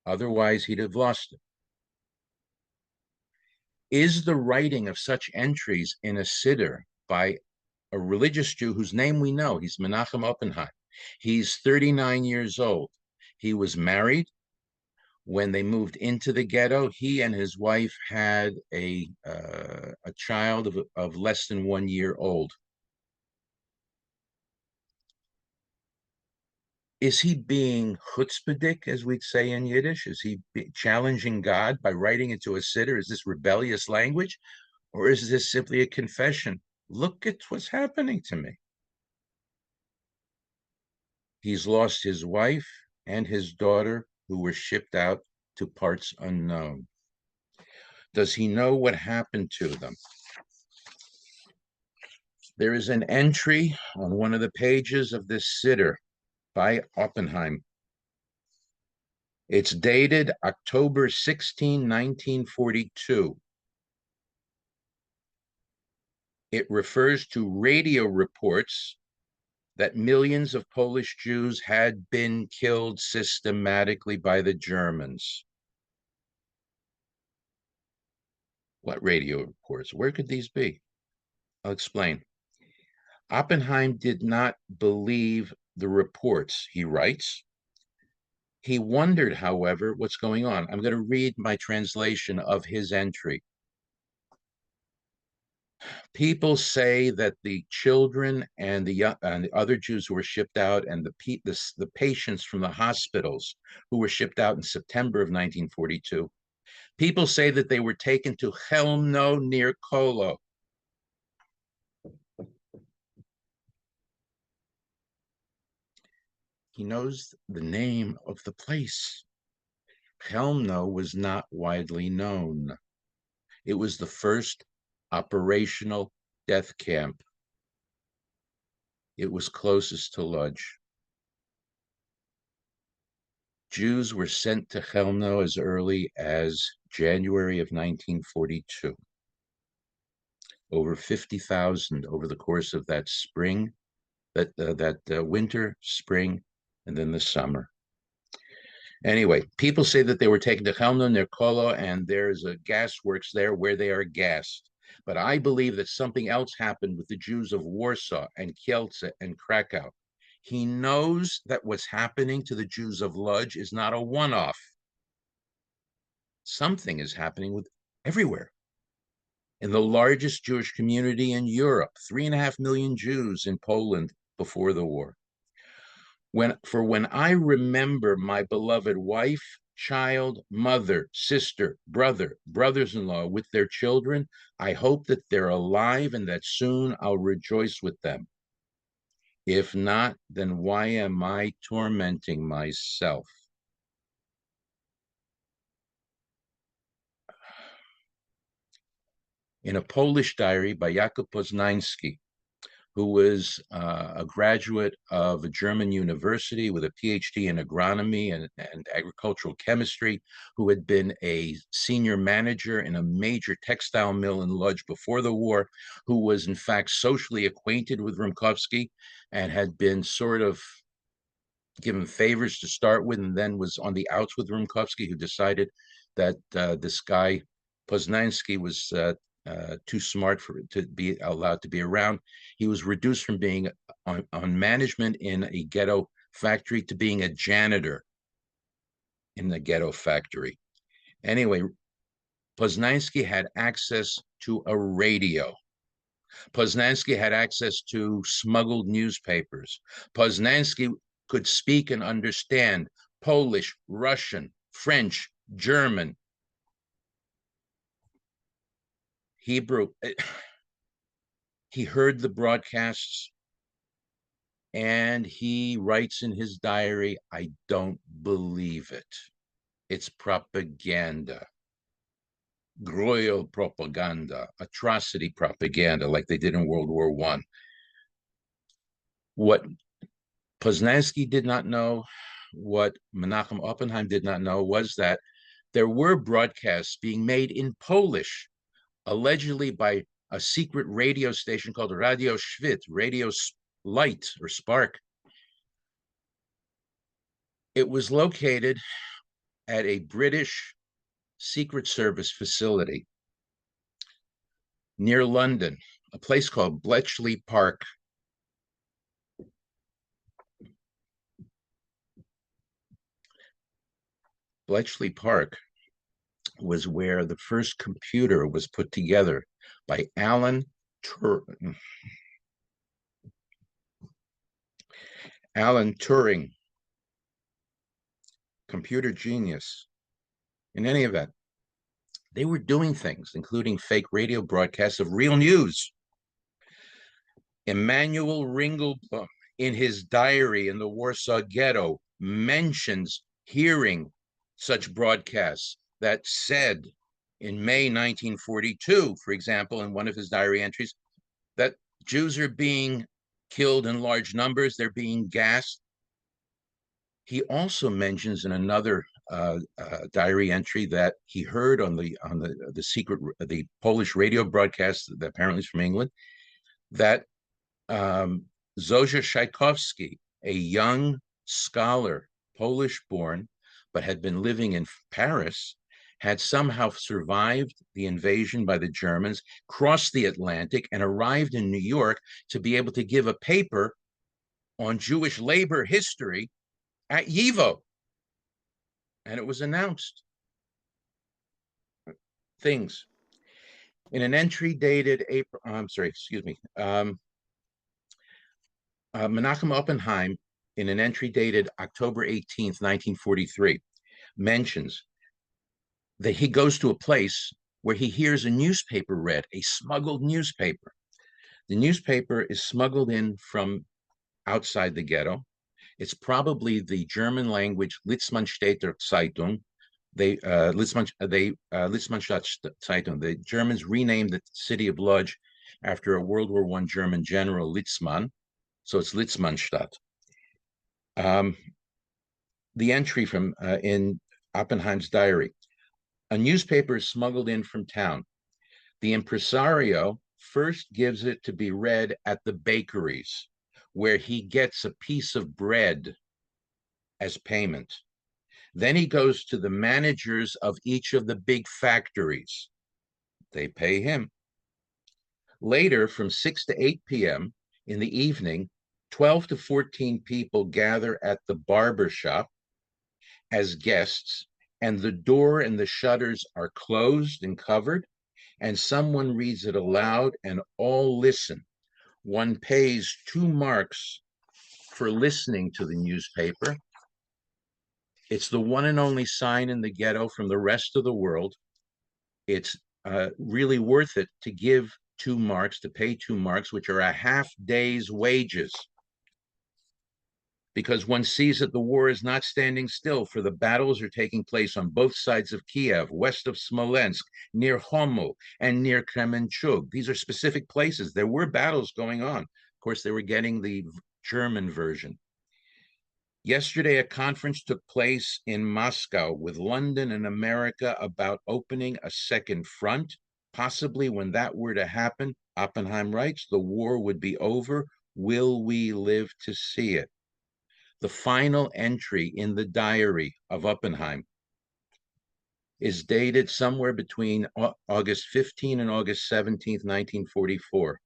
Otherwise, he'd have lost it. Is the writing of such entries in a siddur by a religious Jew whose name we know, he's Menachem Oppenheim. He's 39 years old. He was married. When they moved into the ghetto, he and his wife had a child of less than 1 year old. Is he being chutzpahdik, as we'd say in Yiddish? Is he challenging God by writing into a siddur? Is this rebellious language? Or is this simply a confession? Look at what's happening to me. He's lost his wife and his daughter, who were shipped out to parts unknown. Does he know what happened to them? There is an entry on one of the pages of this sitter by Oppenheim. It's dated October 16, 1942. It refers to radio reports that millions of Polish Jews had been killed systematically by the Germans. What radio reports? Where could these be? I'll explain. Oppenheim did not believe the reports, he writes. He wondered, however, what's going on. I'm going to read my translation of his entry. People say that the children and the other Jews who were shipped out and the patients from the hospitals who were shipped out in September of 1942, people say that they were taken to Chelmno near Kolo. He knows the name of the place. Chelmno was not widely known. It was the first operational death camp. It was closest to Lodz. Jews were sent to Chelmno as early as January of 1942. Over 50,000 over the course of that spring, that winter, spring, and then the summer. Anyway, people say that they were taken to Chelmno near Kolo, and there's a gas works there where they are gassed. But I believe that something else happened with the Jews of Warsaw and Kielce and Krakow. He knows that what's happening to the Jews of Lodz is not a one-off. Something is happening with everywhere. In the largest Jewish community in Europe, 3.5 million Jews in Poland before the war. When I remember my beloved wife, child, mother, sister, brother, brothers-in-law with their children, I hope that they're alive and that soon I'll rejoice with them. If not, then why am I tormenting myself? In a Polish diary by Jakub Poznański, who was a graduate of a German university with a PhD in agronomy and agricultural chemistry, who had been a senior manager in a major textile mill in Lodz before the war, who was in fact socially acquainted with Rumkowski and had been sort of given favors to start with, and then was on the outs with Rumkowski, who decided that this guy Poznański was too smart to be allowed to be around. He was reduced from being on management in a ghetto factory to being a janitor in the ghetto factory. Anyway, Poznański had access to a radio. Poznański had access to smuggled newspapers. Poznański could speak and understand Polish, Russian, French, German, Hebrew. He heard the broadcasts and he writes in his diary, I don't believe it. It's propaganda. Gräuel propaganda, atrocity propaganda, like they did in World War I. What Poznański did not know, what Menachem Oppenheim did not know, was that there were broadcasts being made in Polish, allegedly by a secret radio station called Radio Świt, Radio Light or Spark. It was located at a British Secret Service facility near London, a place called Bletchley Park. Bletchley Park was where the first computer was put together by Alan Turing, computer genius. In any event, they were doing things, including fake radio broadcasts of real news. Emanuel Ringelblum, in his diary in the Warsaw Ghetto mentions hearing such broadcasts that said in May 1942, for example, in one of his diary entries, that Jews are being killed in large numbers, they're being gassed. He also mentions in another diary entry that he heard on the Polish radio broadcast that apparently is from England, that Zofia Tchaikovsky, a young scholar, Polish-born, but had been living in Paris, had somehow survived the invasion by the Germans, crossed the Atlantic, and arrived in New York to be able to give a paper on Jewish labor history at YIVO. And it was announced. Things. In an entry dated April, I'm sorry, excuse me, Menachem Oppenheim, in an entry dated October 18th, 1943, mentions that he goes to a place where he hears a newspaper read, a smuggled newspaper. The newspaper is smuggled in from outside the ghetto. It's probably the German language Litzmannstädter Zeitung. Litzmannstadt Zeitung. The Germans renamed the city of Lodz after a World War I German general, Litzmann. So it's Litzmannstadt. The entry from in Oppenheim's diary. A newspaper is smuggled in from town. The impresario first gives it to be read at the bakeries, where he gets a piece of bread as payment. Then he goes to the managers of each of the big factories. They pay him. Later, from 6 to 8 p.m. in the evening, 12 to 14 people gather at the barber shop as guests, and the door and the shutters are closed and covered, and someone reads it aloud, and all listen. One pays 2 marks for listening to the newspaper. It's the one and only sign in the ghetto from the rest of the world. It's really worth it to give 2 marks, to pay 2 marks, which are a half day's wages. Because one sees that the war is not standing still, for the battles are taking place on both sides of Kiev, west of Smolensk, near Homel, and near Kremenchug. These are specific places. There were battles going on. Of course, they were getting the German version. Yesterday, a conference took place in Moscow with London and America about opening a second front. Possibly when that were to happen, Oppenheim writes, the war would be over. Will we live to see it? The final entry in the diary of Oppenheim is dated somewhere between August 15 and August 17th, 1944.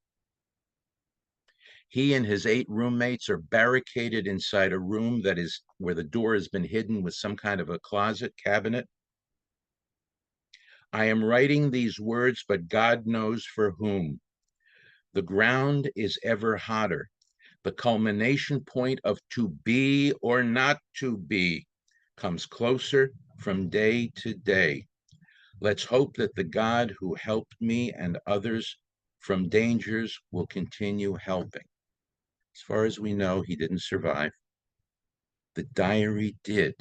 He and his 8 roommates are barricaded inside a room that is where the door has been hidden with some kind of a closet cabinet. I am writing these words, but God knows for whom. The ground is ever hotter. The culmination point of to be or not to be comes closer from day to day. Let's hope that the God who helped me and others from dangers will continue helping. As far as we know, he didn't survive. The diary did.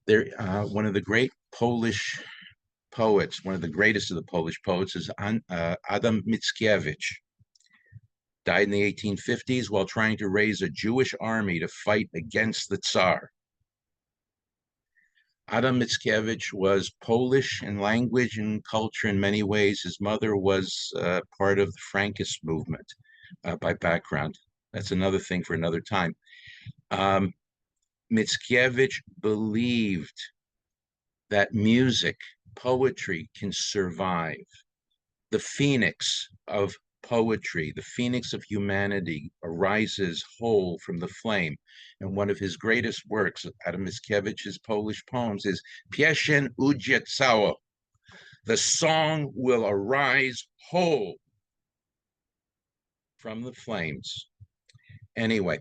One of the great Polish poets, one of the greatest of the Polish poets, is Adam Mickiewicz. Died in the 1850s while trying to raise a Jewish army to fight against the Tsar. Adam Mickiewicz was Polish in language and culture in many ways. His mother was part of the Frankist movement by background. That's another thing for another time. Mickiewicz believed that music, poetry can survive. The phoenix of poetry, the phoenix of humanity, arises whole from the flame. And one of his greatest works, Adam Mickiewicz's Polish poems, is Pieśń ujdzie cała. The song will arise whole from the flames. Anyway,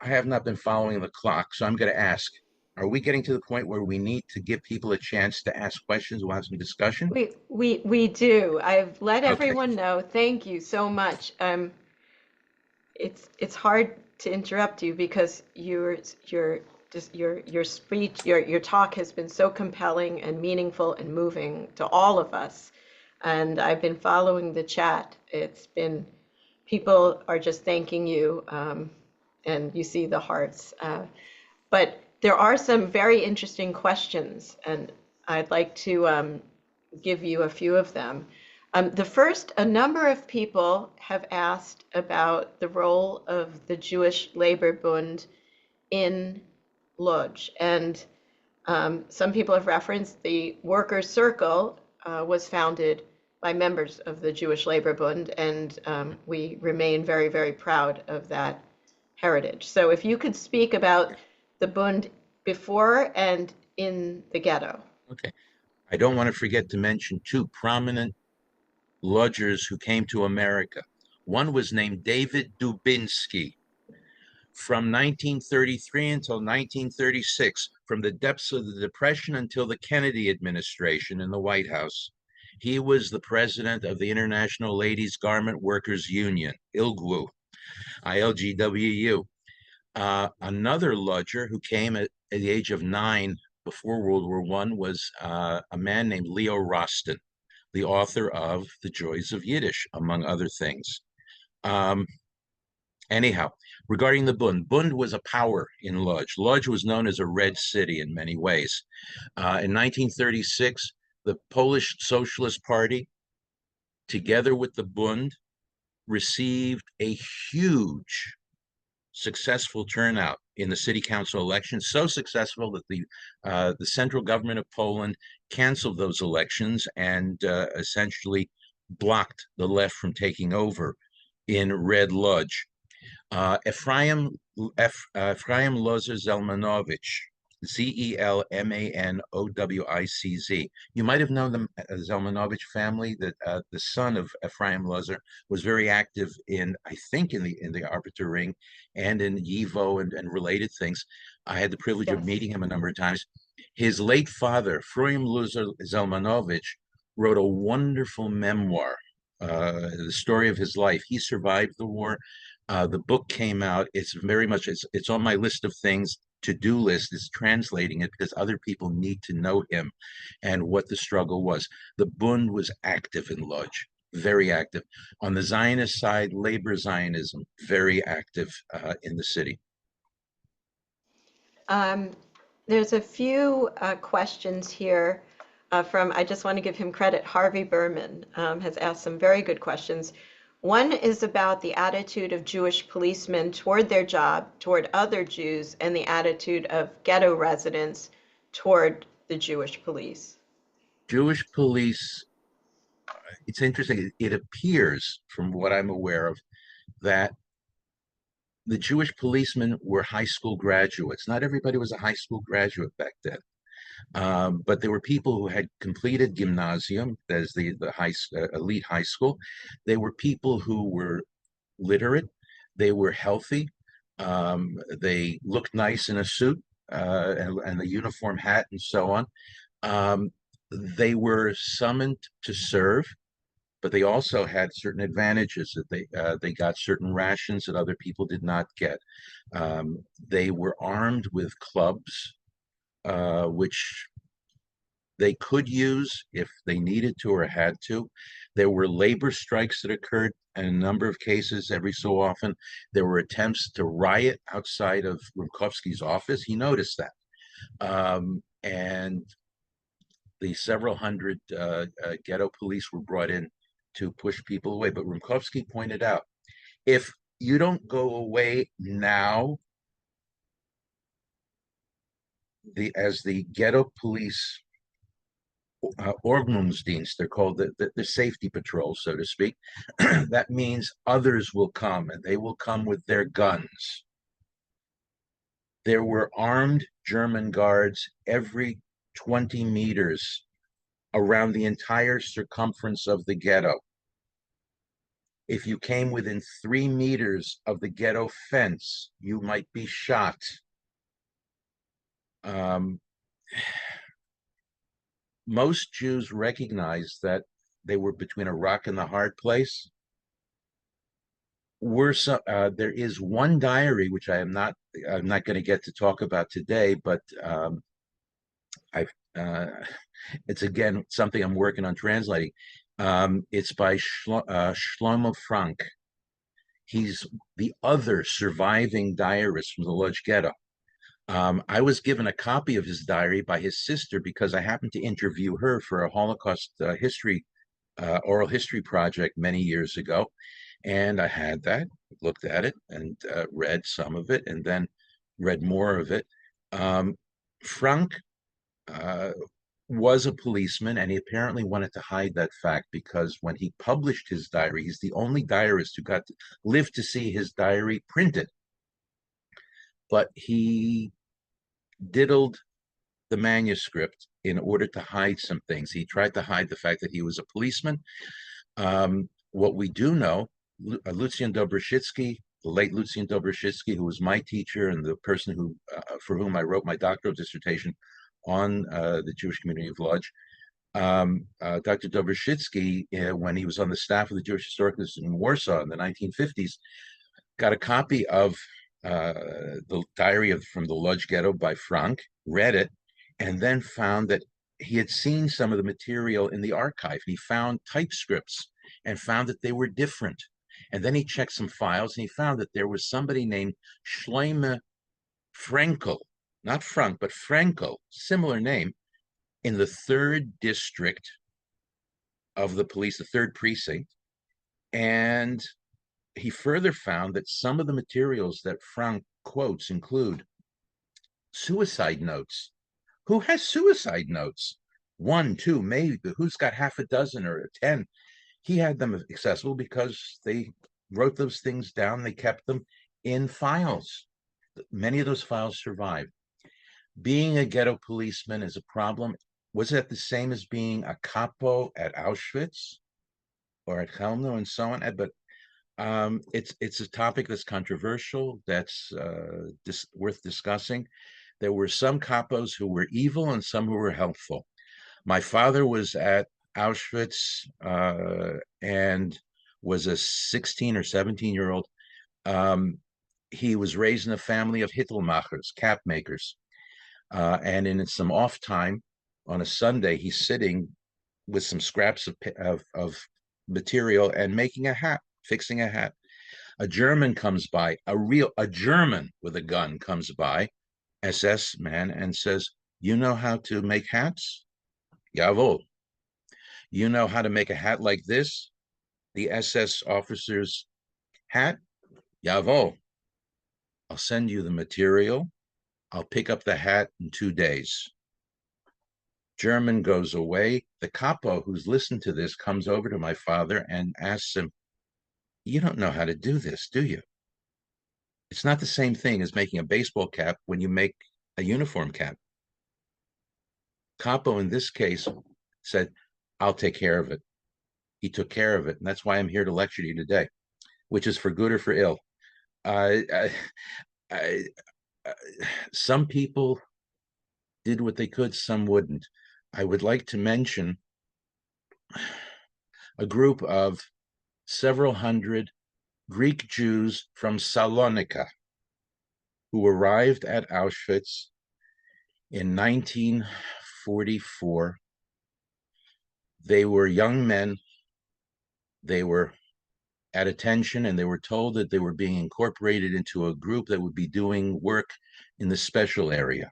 I have not been following the clock, so I'm going to ask, are we getting to the point where we need to give people a chance to ask questions? We'll have some discussion. We do. I've let Okay. everyone know. Thank you so much. It's hard to interrupt you because your speech, your talk has been so compelling and meaningful and moving to all of us. And I've been following the chat. It's been people are just thanking you, and you see the hearts. But there are some very interesting questions, and I'd like to give you a few of them. The first, a number of people have asked about the role of the Jewish Labor Bund in Lodz. And some people have referenced the Workers' Circle was founded by members of the Jewish Labor Bund, and we remain very, very proud of that heritage. So if you could speak about the Bund before and in the ghetto. Okay. I don't want to forget to mention two prominent lodgers who came to America. One was named David Dubinsky. From 1933 until 1936, from the depths of the Depression until the Kennedy administration in the White House, he was the president of the International Ladies Garment Workers Union, ILGWU, ILGWU. Another lodger who came at the age of 9 before World War I was a man named Leo Rosten, the author of The Joys of Yiddish, among other things. Um, Anyhow, regarding the Bund, Bund was a power in Lodz. Lodz was known as a red city in many ways. In 1936, the Polish Socialist Party, together with the Bund, received a huge successful turnout in the city council elections, so successful that the central government of Poland canceled those elections and essentially blocked the left from taking over in Red Lodz. Ephraim Lozer Zelmanovich, Zelmanowicz. You might have known the Zelmanovich family. That the son of Ephraim Lozer was very active in, I think, in the Arbiter Ring and in YIVO and related things. I had the privilege of Yes. meeting him a number of times. His late father, Ephraim Lozer Zelmanovich, wrote a wonderful memoir, the story of his life. He survived the war. The book came out. It's very much it's on my list of things to-do list is translating it because other people need to know him and what the struggle was. The Bund was active in Lodz, very active. On the Zionist side, labor Zionism, very active in the city. Um, there's a few questions here from, I just want to give him credit, Harvey Berman has asked some very good questions. One is about the attitude of Jewish policemen toward their job, toward other Jews, and the attitude of ghetto residents toward the Jewish police. Jewish police, it's interesting. It appears, from what I'm aware of, that the Jewish policemen were high school graduates. Not everybody was a high school graduate back then. But there were people who had completed gymnasium, that is the elite high school. They were people who were literate. They were healthy. They looked nice in a suit and the uniform hat and so on. Um, they were summoned to serve, but they also had certain advantages that they got certain rations that other people did not get. They were armed with clubs, which they could use if they needed to or had to. There were labor strikes that occurred in a number of cases every so often. There were attempts to riot outside of Rumkowski's office. He noticed that. And the several hundred ghetto police were brought in to push people away. But Rumkowski pointed out, if you don't go away now, as the ghetto police Ordnungsdienst, they're called the safety patrol, so to speak. That means others will come and they will come with their guns. There were armed German guards every 20 meters around the entire circumference of the ghetto. If you came within 3 meters of the ghetto fence, you might be shot. Um, most Jews recognized that they were between a rock and the hard place. there is one diary which I'm not going to get to talk about today, but I uh, it's again something I'm working on translating. It's by Shlomo Frank. He's the other surviving diarist from the Lodz Ghetto. I was given a copy of his diary by his sister because I happened to interview her for a Holocaust history oral history project many years ago. And I had that, looked at it, and read some of it, and then read more of it. Frank uh, was a policeman, and he apparently wanted to hide that fact because when he published his diary, he's the only diarist who lived to see his diary printed. But he diddled the manuscript in order to hide some things. He tried to hide the fact that he was a policeman. What we do know, Lucian Dobrashitsky, the late Lucian Dobrashitsky, who was my teacher and the person for whom I wrote my doctoral dissertation on the Jewish community of Lodz. Dr. Dobrashitsky, when he was on the staff of the Jewish Historical Institute in Warsaw in the 1950s, got a copy of the diary from the Lodz Ghetto by Frank, read it, and then found that he had seen some of the material in the archive. He found typescripts and found that they were different. And then he checked some files and he found that there was somebody named Shlomo Frenkel, not Frank, but Frenkel, similar name, in the 3rd district of the police, the 3rd precinct. And he further found that some of the materials that Frank quotes include suicide notes. Who has suicide notes? 1, 2, maybe. Who's got half a dozen or 10? He had them accessible because they wrote those things down. They kept them in files. Many of those files survive. Being a ghetto policeman is a problem. Was it the same as being a capo at Auschwitz or at Chelmno and so on? But it's a topic that's controversial, that's worth discussing. There were some capos who were evil and some who were helpful. My father was at Auschwitz and was a 16 or 17-year-old. He was raised in a family of Hittelmachers, cap makers. And in some off time on a Sunday, he's sitting with some scraps of material and making a hat, fixing a hat. A German comes by, a German with a gun comes by, SS man, and says, "You know how to make hats?" Jawohl. "You know how to make a hat like this?" The SS officer's hat? Jawohl. "I'll send you the material. I'll pick up the hat in 2 days." German goes away. The capo who's listened to this comes over to my father and asks him, "You don't know how to do this, do you?" It's not the same thing as making a baseball cap when you make a uniform cap. Capo in this case said, "I'll take care of it." He took care of it. And that's why I'm here to lecture to you today, which is for good or for ill. I, I, some people did what they could, some wouldn't. I would like to mention a group of several hundred Greek Jews from Salonika who arrived at Auschwitz in 1944. They were young men. They were at attention and they were told that they were being incorporated into a group that would be doing work in the special area.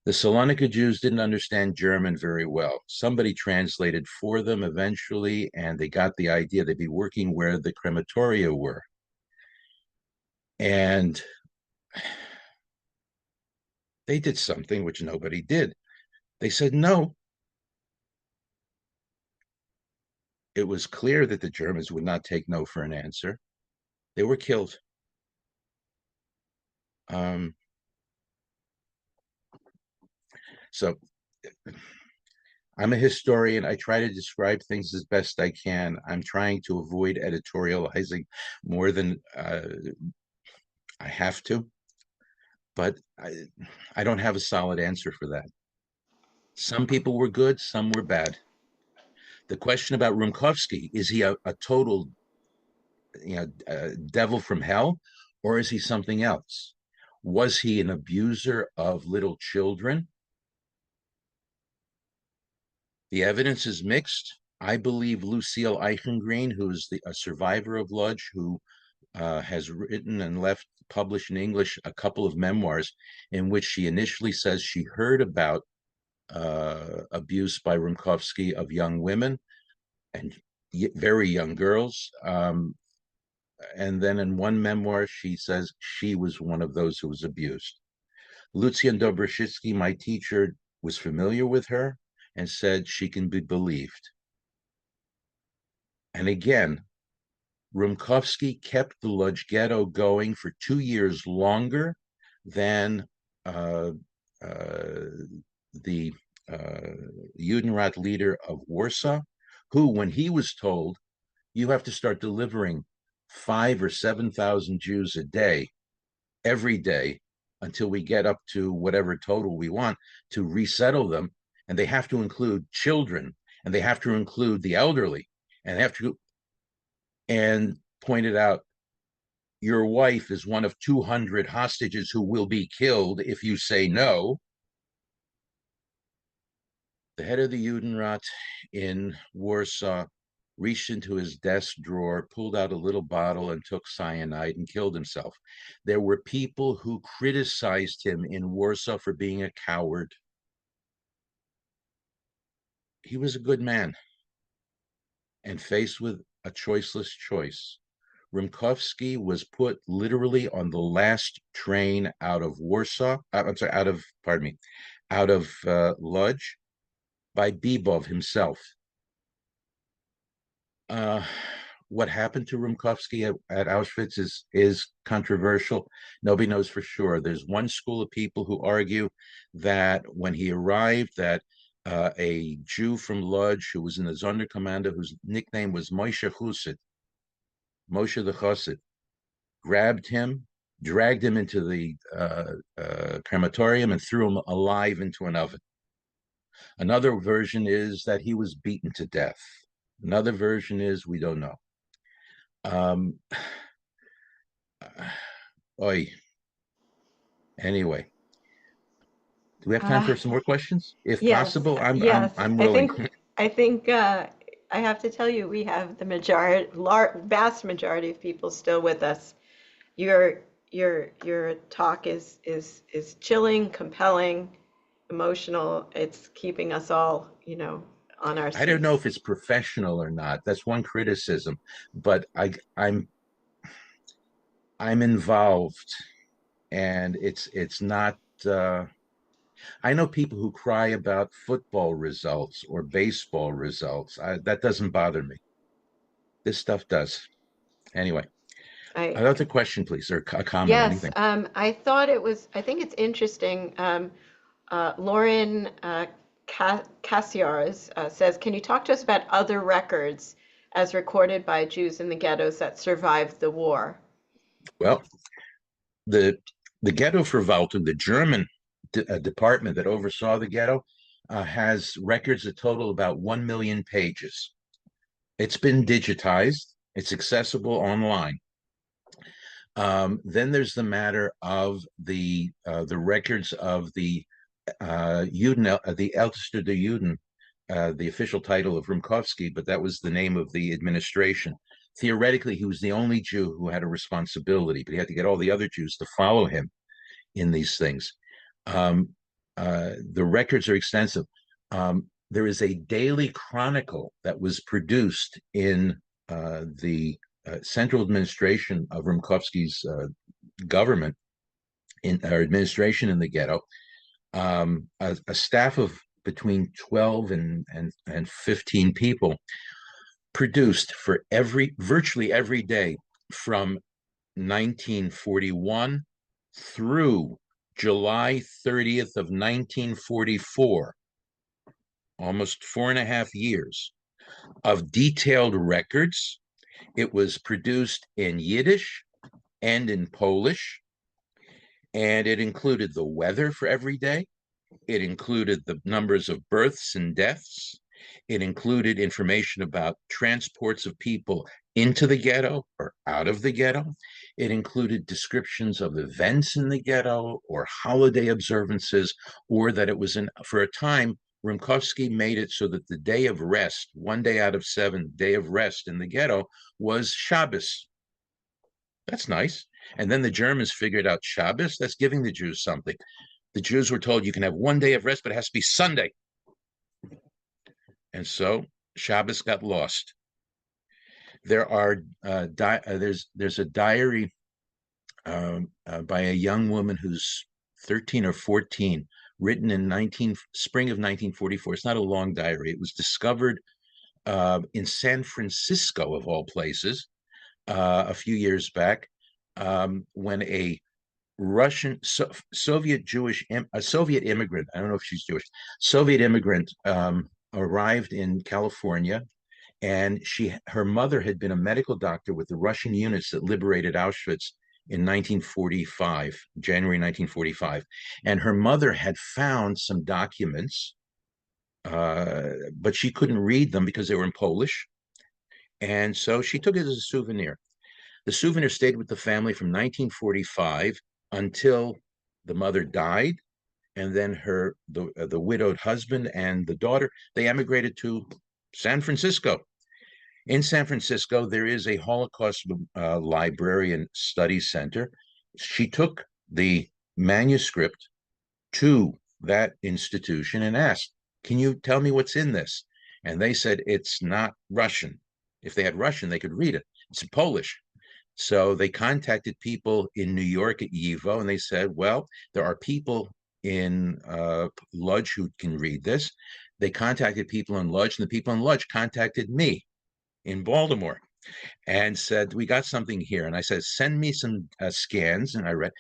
The Salonika Jews didn't understand German very well. Somebody translated for them eventually, and they got the idea they'd be working where the crematoria were. And they did something which nobody did. They said no. It was clear that the Germans would not take no for an answer. They were killed. So I'm a historian. I try to describe things as best I can. I'm trying to avoid editorializing more than I have to, but I don't have a solid answer for that. Some people were good, some were bad. The question about Rumkowski, is he a total devil from hell, or is he something else? Was he an abuser of little children? The evidence is mixed. I believe Lucille Eichengreen, who is a survivor of Lodz, who has written and left published in English a couple of memoirs in which she initially says she heard about abuse by Rumkowski of young women and very young girls. And then in one memoir, she says she was one of those who was abused. Lucian Dobrashitsky, my teacher, was familiar with her and said she can be believed. And again, Rumkowski kept the Lodz Ghetto going for 2 years longer than uh, uh, the Judenrat leader of Warsaw, who, when he was told, you have to start delivering 5,000 or 7,000 Jews a day, every day, until we get up to whatever total we want to resettle them. And they have to include children, and they have to include the elderly, and they have to, and pointed out, your wife is one of 200 hostages who will be killed if you say no. The head of the Judenrat in Warsaw reached into his desk drawer, pulled out a little bottle, and took cyanide and killed himself. There were people who criticized him in Warsaw for being a coward. He was a good man, and faced with a choiceless choice. Rumkowski was put literally on the last train out of Warsaw. I'm sorry, out of Lodz by Bibov himself. Uh, what happened to Rumkowski at Auschwitz is controversial. Nobody knows for sure. There's one school of people who argue that when he arrived, that a Jew from Lodz who was in the Sonderkommando, whose nickname was Moshe the Chassid, grabbed him, dragged him into the crematorium, and threw him alive into an oven. Another version is that he was beaten to death. Another version is we don't know. Oy. Anyway, do we have time for some more questions? If Yes, possible, yes. I'm willing. I think I have to tell you, we have the vast majority of people still with us. Your talk is chilling, compelling, emotional. It's keeping us all, on our I don't know seats. if it's professional or not. That's one criticism, but I'm involved, and it's not. I know people who cry about football results or baseball results. That doesn't bother me. This stuff does. Anyway, I another question, please, or a comment, Yes, anything. I think it's interesting. Lauren Cassiars says, can you talk to us about other records as recorded by Jews in the ghettos that survived the war? Well, the the Ghetto Verwaltung, the German department that oversaw the ghetto, has records that total about 1 million pages. It's been digitized. It's accessible online. Then there's the matter of the records of the Juden, the Älteste der Juden, the official title of Rumkowski, but that was the name of the administration. Theoretically, he was the only Jew who had a responsibility, but he had to get all the other Jews to follow him in these things. The records are extensive. There is a daily chronicle that was produced in the central administration of Rumkowski's government in our administration in the ghetto. A staff of between 12 and 15 people produced for virtually every day from 1941 through July 30th of 1944, almost 4.5 years of detailed records. It was produced in Yiddish and in Polish, and it included the weather for every day. It included the numbers of births and deaths. It included information about transports of people into the ghetto or out of the ghetto. It included descriptions of events in the ghetto or holiday observances, or that it was for a time, Rumkowski made it so that the day of rest, one day out of 7, day of rest in the ghetto, was Shabbos. That's nice. And then the Germans figured out Shabbos, that's giving the Jews something. The Jews were told you can have one day of rest, but it has to be Sunday. And so Shabbos got lost. There's a diary by a young woman who's 13 or 14, written in spring of 1944. It's not a long diary. It was discovered in San Francisco, of all places, a few years back, when a Soviet Soviet immigrant, I don't know if she's Jewish, Soviet immigrant arrived in California, and her mother had been a medical doctor with the Russian units that liberated Auschwitz in 1945, January 1945. And her mother had found some documents, but she couldn't read them because they were in Polish. And so she took it as a souvenir. The souvenir stayed with the family from 1945 until the mother died, and then the widowed husband and the daughter, they emigrated to San Francisco. In San Francisco, there is a Holocaust library and study center. She took the manuscript to that institution and asked, "Can you tell me what's in this?" And they said, "It's not Russian." If they had Russian, they could read it. It's Polish. So they contacted people in New York at YIVO, and they said, "Well, there are people in Lodz who can read this." They contacted people in Lodz, and the people in Lodz contacted me in Baltimore and said, "We got something here." And I said, "Send me some scans." And I read,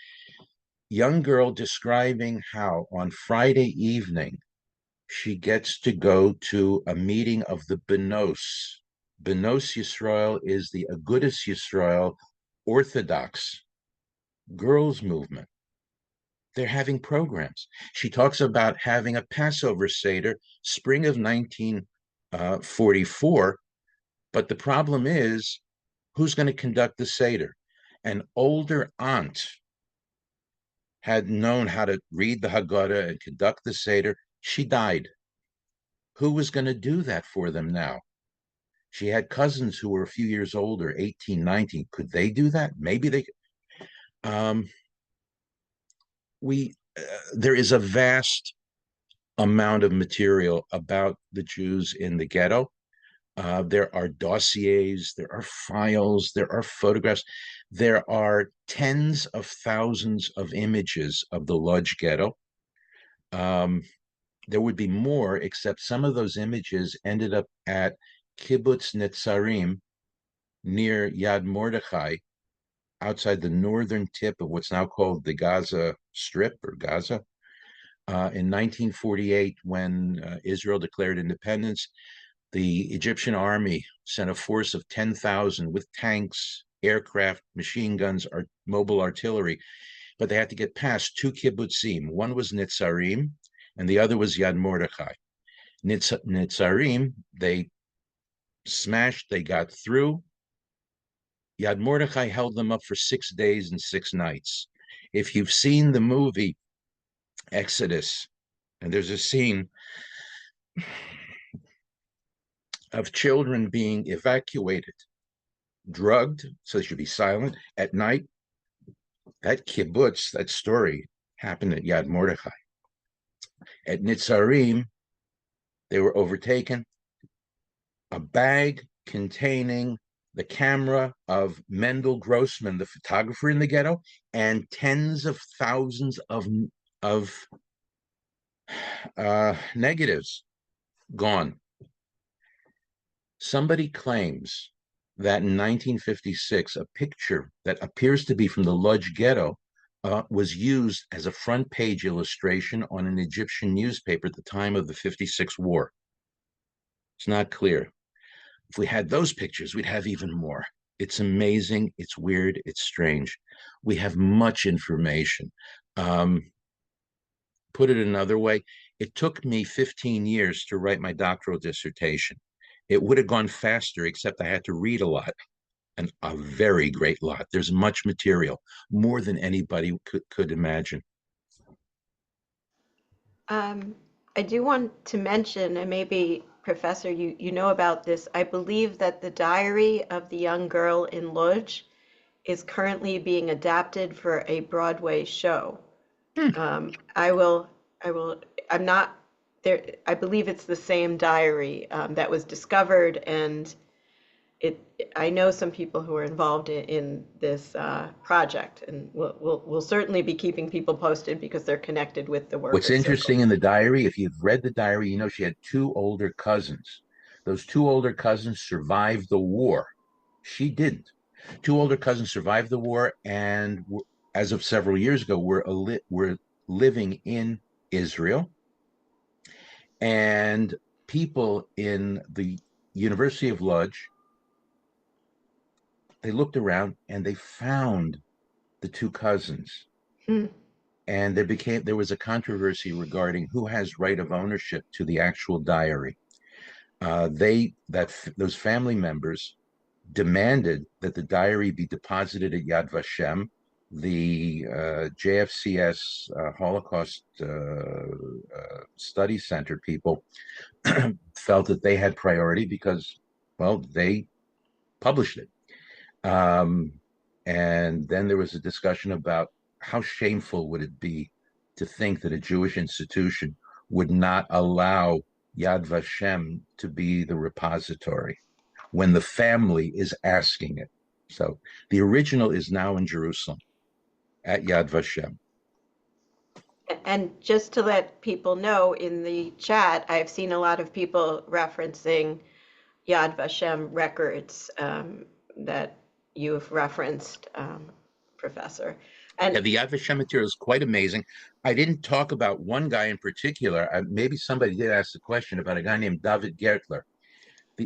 young girl describing how on Friday evening she gets to go to a meeting of the Benos. Benos Yisrael is the Agudas Yisrael Orthodox girls movement. They're having programs. She talks about having a Passover Seder, spring of 1944. But the problem is, who's going to conduct the Seder? An older aunt had known how to read the Haggadah and conduct the Seder. She died. Who was going to do that for them now? She had cousins who were a few years older, 18, 19. Could they do that? Maybe they could. There is a vast amount of material about the Jews in the ghetto. There are dossiers, there are files, there are photographs, there are tens of thousands of images of the Lodz Ghetto. There would be more, except some of those images ended up at Kibbutz Netzarim near Yad Mordechai, outside the northern tip of what's now called the Gaza Strip or Gaza. In 1948, when Israel declared independence, the Egyptian army sent a force of 10,000 with tanks, aircraft, machine guns, mobile artillery, but they had to get past two kibbutzim. One was Netzarim, and the other was Yad Mordechai. Netzarim, they smashed, they got through. Yad Mordechai held them up for 6 days and 6 nights. If you've seen the movie Exodus, and there's a scene of children being evacuated, drugged, so they should be silent at night. That kibbutz, that story happened at Yad Mordechai. At Netzarim, they were overtaken. A bag containing the camera of Mendel Grossman, the photographer in the ghetto, and tens of thousands of negatives gone. Somebody claims that in 1956, a picture that appears to be from the Lodz Ghetto was used as a front page illustration on an Egyptian newspaper at the time of the 56 war. It's not clear. If we had those pictures, we'd have even more. It's amazing. It's weird. It's strange. We have much information. Put it another way, It took me 15 years to write my doctoral dissertation. It would have gone faster, except I had to read a lot, and a very great lot. There's much material, more than anybody could imagine. Um, I do want to mention, and maybe Professor, you know about this. I believe that the Diary of the Young Girl in Lodz is currently being adapted for a Broadway show. Hmm. I will, I will, I'm not there. I believe it's the same diary that was discovered, and it. I know some people who are involved in this project, and we'll certainly be keeping people posted because they're connected with the What's Workers' Circle. interesting in the diary, if you've read the diary, you know she had two older cousins. Those two older cousins survived the war. She didn't. Two older cousins survived the war, and as of several years ago, were living in Israel. And people in the University of Lodz, they looked around and they found the two cousins. Hmm. And there was a controversy regarding who has right of ownership to the actual diary. Those family members demanded that the diary be deposited at Yad Vashem. The JFCS Holocaust Study Center people felt that they had priority because, well, they published it. Um, and then there was a discussion about how shameful would it be to think that a Jewish institution would not allow Yad Vashem to be the repository when the family is asking it. So the original is now in Jerusalem at Yad Vashem. And just to let people know in the chat, I've seen a lot of people referencing Yad Vashem records that you've referenced, Professor. Yeah, And the Yad Vashem material is quite amazing. I didn't talk about one guy in particular. Maybe somebody did ask the question about a guy named David Gertler.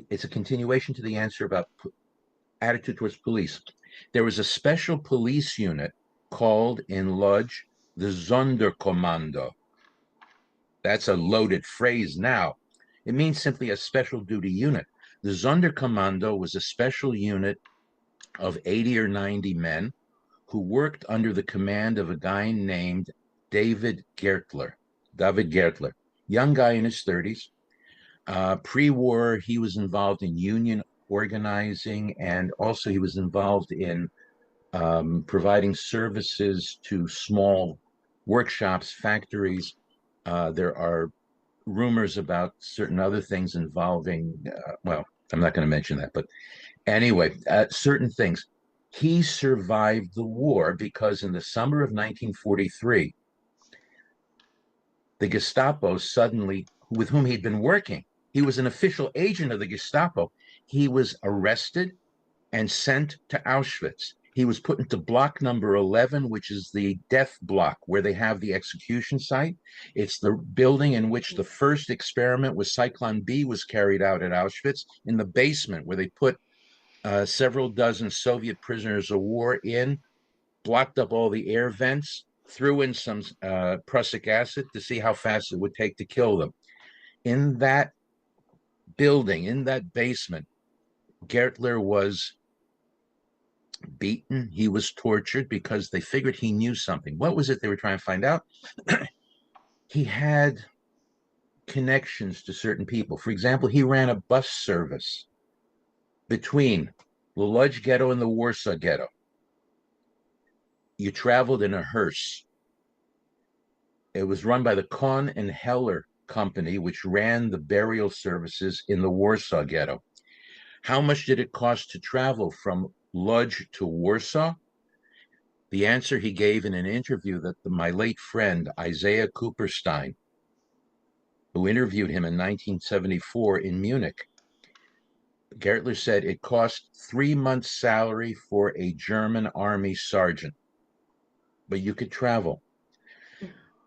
It's a continuation to the answer about attitude towards police. There was a special police unit called in Lodz the Sonderkommando. That's a loaded phrase now. It means simply a special duty unit. The Sonderkommando was a special unit of 80 or 90 men who worked under the command of a guy named David Gertler. David Gertler, young guy in his 30s. Pre-war, he was involved in union organizing, and also he was involved in providing services to small workshops, factories. There are rumors about certain other things involving, well, I'm not going to mention that, but anyway, certain things. He survived the war because in the summer of 1943, the Gestapo suddenly, with whom he'd been working, he was an official agent of the Gestapo. He was arrested and sent to Auschwitz. He was put into block number 11, which is the death block where they have the execution site. It's the building in which the first experiment with Cyclone B was carried out at Auschwitz, in the basement where they put several dozen Soviet prisoners of war in, blocked up all the air vents, threw in some prussic acid to see how fast it would take to kill them. In that building, in that basement, Gertler was beaten. He was tortured because they figured he knew something. What was it they were trying to find out? He had connections to certain people. For example, he ran a bus service between the Lodz Ghetto and the Warsaw Ghetto. You traveled in a hearse. It was run by the Kohn and Heller company, which ran the burial services in the Warsaw Ghetto. How much did it cost to travel from Lodz to Warsaw? The answer he gave in an interview that my late friend, Isaiah Cooperstein, who interviewed him in 1974 in Munich, Gertler said it cost 3 months' salary for a German army sergeant, but you could travel.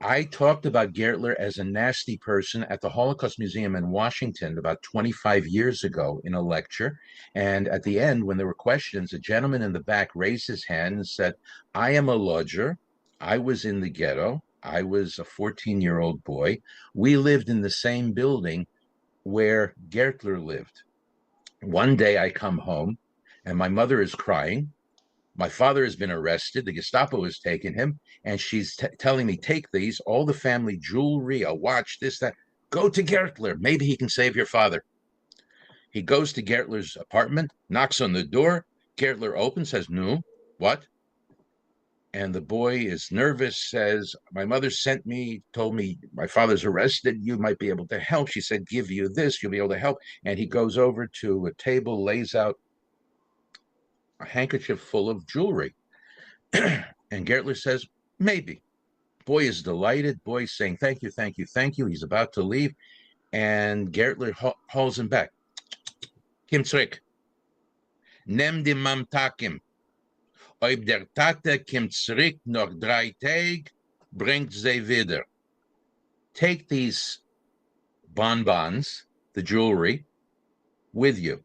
I talked about Gertler as a nasty person at the Holocaust Museum in Washington about 25 years ago in a lecture. And at the end, when there were questions, a gentleman in the back raised his hand and said, I am a lodger. I was in the ghetto. I was a 14-year-old boy. We lived in the same building where Gertler lived. One day I come home and my mother is crying. My father has been arrested. The Gestapo has taken him, and she's telling me, take these, all the family jewelry, a watch, this, that. Go to Gertler. Maybe he can save your father. He goes to Gertler's apartment, knocks on the door. Gertler opens, says, no, what? And the boy is nervous, says, my mother sent me, told me my father's arrested. You might be able to help. She said, give you this, you'll be able to help. And he goes over to a table, lays out a handkerchief full of jewelry. And Gertler says, maybe. Boy is delighted. Boy's saying, thank you, thank you, thank you. He's about to leave. And Gertler hauls him back. Kim zurück. Nem die Mamtakim. Ob der Tate kommt zurück noch 3 Tage, bringt sie wieder. Take these bonbons, the jewelry, with you.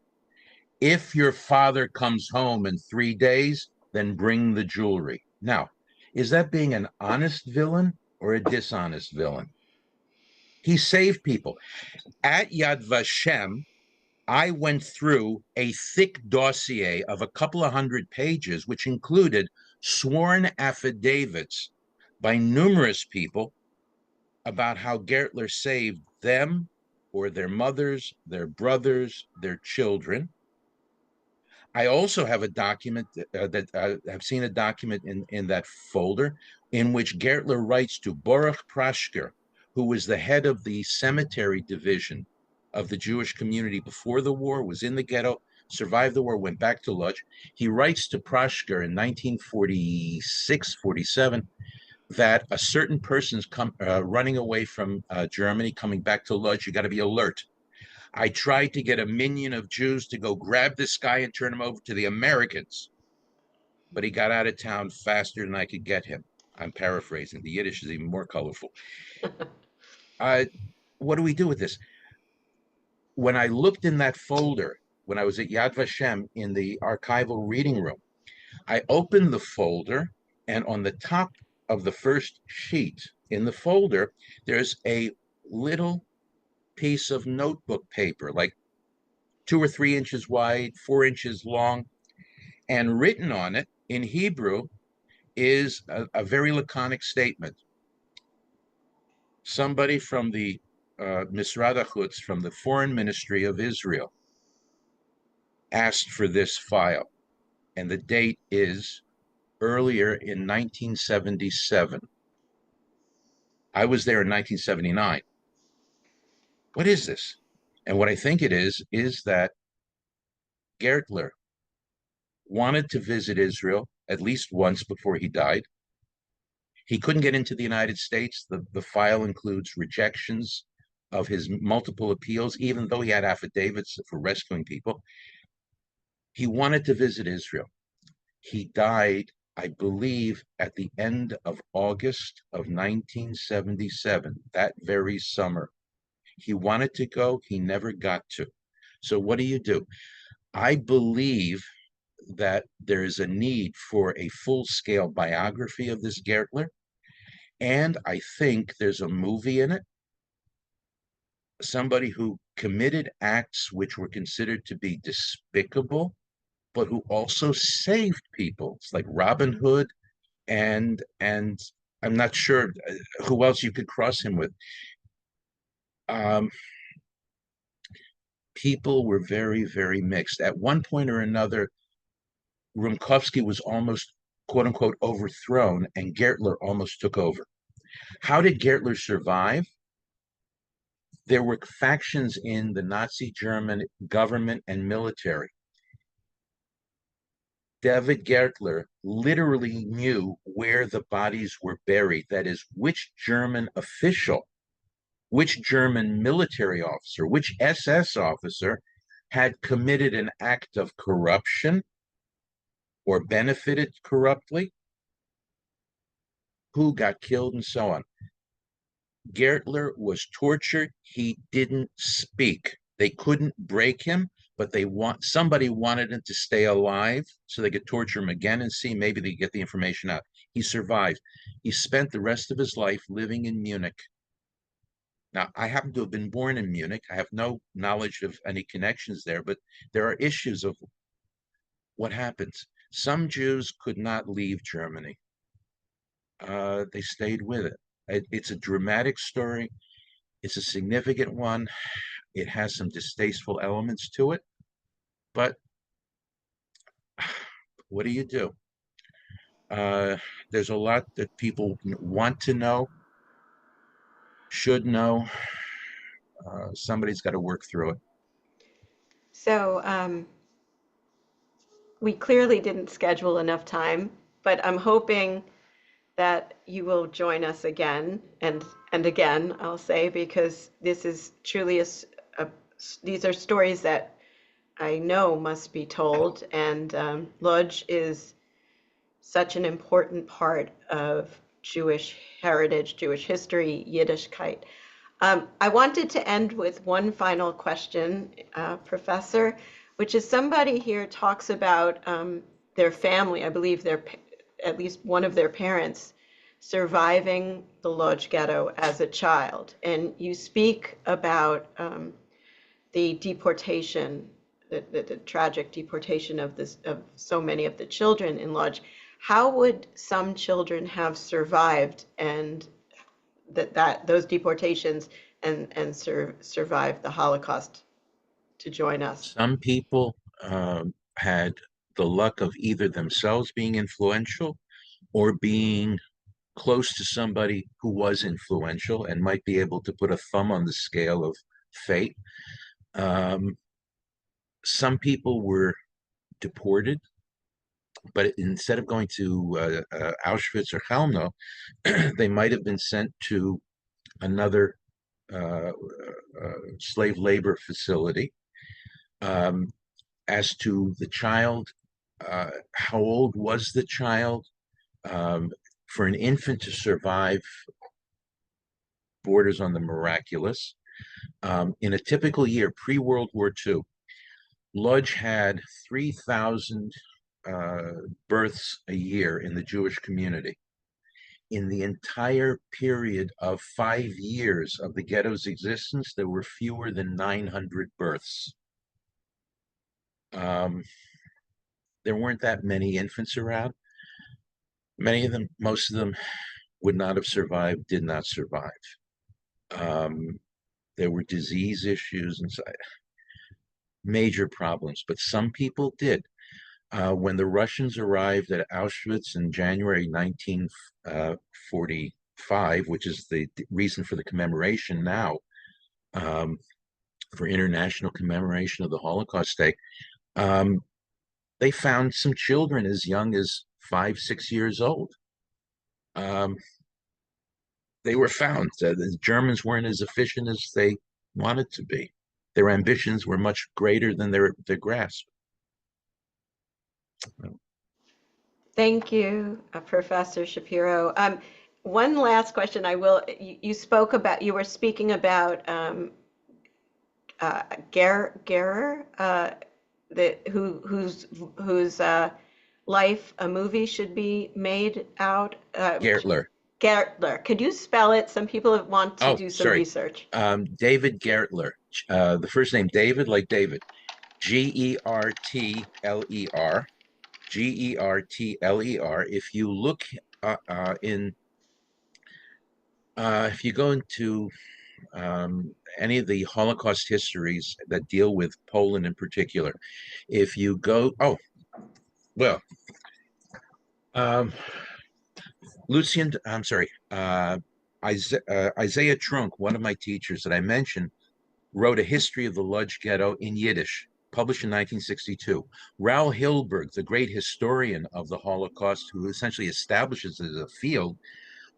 If your father comes home in 3 days, then bring the jewelry. Now, is that being an honest villain or a dishonest villain? He saved people. At Yad Vashem, I went through a thick dossier of a couple of 100 pages, which included sworn affidavits by numerous people about how Gertler saved them or their mothers, their brothers, their children. I also have a document that I've seen a document in that folder in which Gertler writes to Baruch Prashker, who was the head of the cemetery division of the Jewish community before the war, was in the ghetto, survived the war, went back to Lodz. He writes to Prashker in 1946, 47, that a certain person's running away from Germany, coming back to Lodz. You got to be alert. I tried to get a minion of Jews to go grab this guy and turn him over to the Americans, but he got out of town faster than I could get him. I'm paraphrasing. The Yiddish is even more colorful. What do we do with this? When I looked in that folder, when I was at Yad Vashem in the archival reading room, I opened the folder, and on the top of the first sheet in the folder, there's a little piece of notebook paper, like 2 or 3 inches wide, 4 inches long, and written on it in Hebrew is a very laconic statement. Somebody from the Misrad HaChutz, from the Foreign Ministry of Israel, asked for this file, and the date is earlier in 1977. I was there in 1979. What is this? And what I think it is that Gertler wanted to visit Israel at least once before he died. He couldn't get into the United States. The file includes rejections of his multiple appeals, even though he had affidavits for rescuing people. He wanted to visit Israel. He died, I believe, at the end of August of 1977, that very summer. He wanted to go, he never got to. So what do? I believe that there is a need for a full-scale biography of this Gertler, and I think there's a movie in it. Somebody who committed acts which were considered to be despicable, but who also saved people. It's like Robin Hood, and I'm not sure who else you could cross him with. Um, People were very, very mixed. At one point or another, Rumkowski was almost, quote unquote, overthrown, and Gertler almost took over. How did Gertler survive? There were factions in the Nazi German government and military. David Gertler literally knew where the bodies were buried. That is, which German official, which German military officer, which SS officer had committed an act of corruption or benefited corruptly, who got killed, and so on. Gertler was tortured. He didn't speak. They couldn't break him, but somebody wanted him to stay alive so they could torture him again and see maybe they get the information out. He survived. He spent the rest of his life living in Munich. Now, I happen to have been born in Munich. I have no knowledge of any connections there, but there are issues of what happens. Some Jews could not leave Germany. They stayed with it. It's a dramatic story. It's a significant one. It has some distasteful elements to it, but what do you do? Uh, there's a lot that people want to know, should know. Somebody's got to work through it. So we clearly didn't schedule enough time, but I'm hoping that you will join us again and again, I'll say, because this is truly a these are stories that I know must be told, and Lodz is such an important part of Jewish heritage, Jewish history, Yiddishkeit. I wanted to end with one final question, Professor, which is somebody here talks about their family. I believe at least one of their parents surviving the Lodz Ghetto as a child. And you speak about the deportation, the tragic deportation of so many of the children in Lodz. How would some children have survived and those deportations and survive the Holocaust to join us? Some people had the luck of either themselves being influential or being close to somebody who was influential and might be able to put a thumb on the scale of fate. Um, some people were deported, but instead of going to Auschwitz or Chelmno, they might have been sent to another slave labor facility. As to the child, how old was the child? For an infant to survive borders on the miraculous. In a typical year, pre-World War II, Lodz had 3,000 births a year in the Jewish community. In the entire period of 5 years of the ghetto's existence, there were fewer than 900 births. There weren't that many infants around. Many of them, most of them would not have survived, did not survive. There were disease issues and major problems, but some people did. When the Russians arrived at Auschwitz in January 1945, which is the reason for the commemoration now, for international commemoration of the Holocaust Day, they found some children as young as 5, 6 years old. They were found. The Germans weren't as efficient as they wanted to be. Their ambitions were much greater than their grasp. Thank you, Professor Shapiro. One last question. You were speaking about Gerer, whose life a movie should be made out. Gertler. Gertler. Could you spell it? Some people want to Oh, do some sorry. research. David Gertler. The first name David, like David. Gertler. Gertler. If you look if you go into any of the Holocaust histories that deal with Poland in particular, if you go, well, Isaiah Trunk, one of my teachers that I mentioned, wrote a history of the Lodz Ghetto in Yiddish, published in 1962. Raoul Hilberg, the great historian of the Holocaust, who essentially establishes it as a field,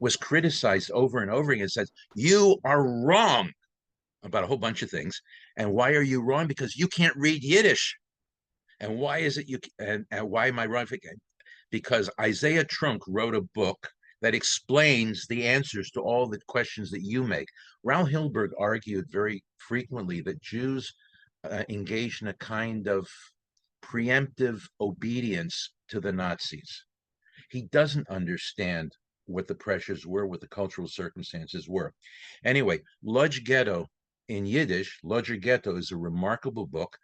was criticized over and over again and says, you are wrong about a whole bunch of things. And why are you wrong? Because you can't read Yiddish. And why is it and why am I wrong? Because Isaiah Trunk wrote a book that explains the answers to all the questions that you make. Raoul Hilberg argued very frequently that Jews engaged in a kind of preemptive obedience to the Nazis. He doesn't understand what the pressures were, what the cultural circumstances were. Anyway, Lodz Ghetto in Yiddish, Lodz Ghetto is a remarkable book.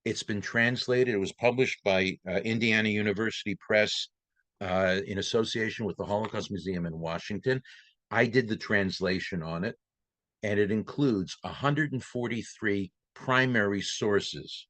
It's been translated. It was published by Indiana University Press in association with the Holocaust Museum in Washington. I did the translation on it, and it includes 143 primary sources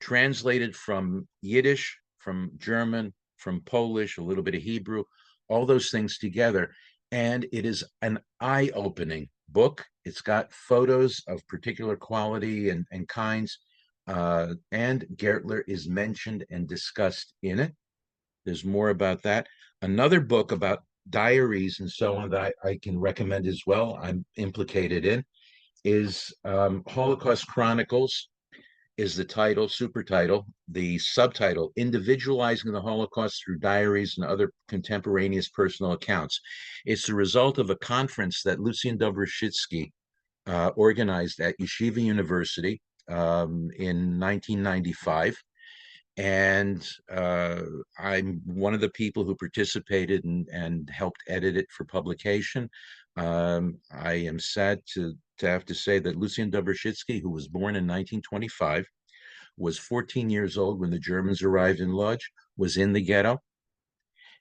translated from Yiddish, from German, from Polish, a little bit of Hebrew, all those things together. And it is an eye-opening book. It's got photos of particular quality and kinds. And Gertler is mentioned and discussed in it. There's more about that. Another book about diaries and so on that I can recommend as well, I'm implicated in, is Holocaust Chronicles, is the title, super title. The subtitle, Individualizing the Holocaust Through Diaries and Other Contemporaneous Personal Accounts. It's the result of a conference that Lucien Dobrashitsky organized at Yeshiva University in 1995. And I'm one of the people who participated and helped edit it for publication. I am sad to have to say that Lucien Dobrashitsky, who was born in 1925, was 14 years old when the Germans arrived in Lodz, was in the ghetto,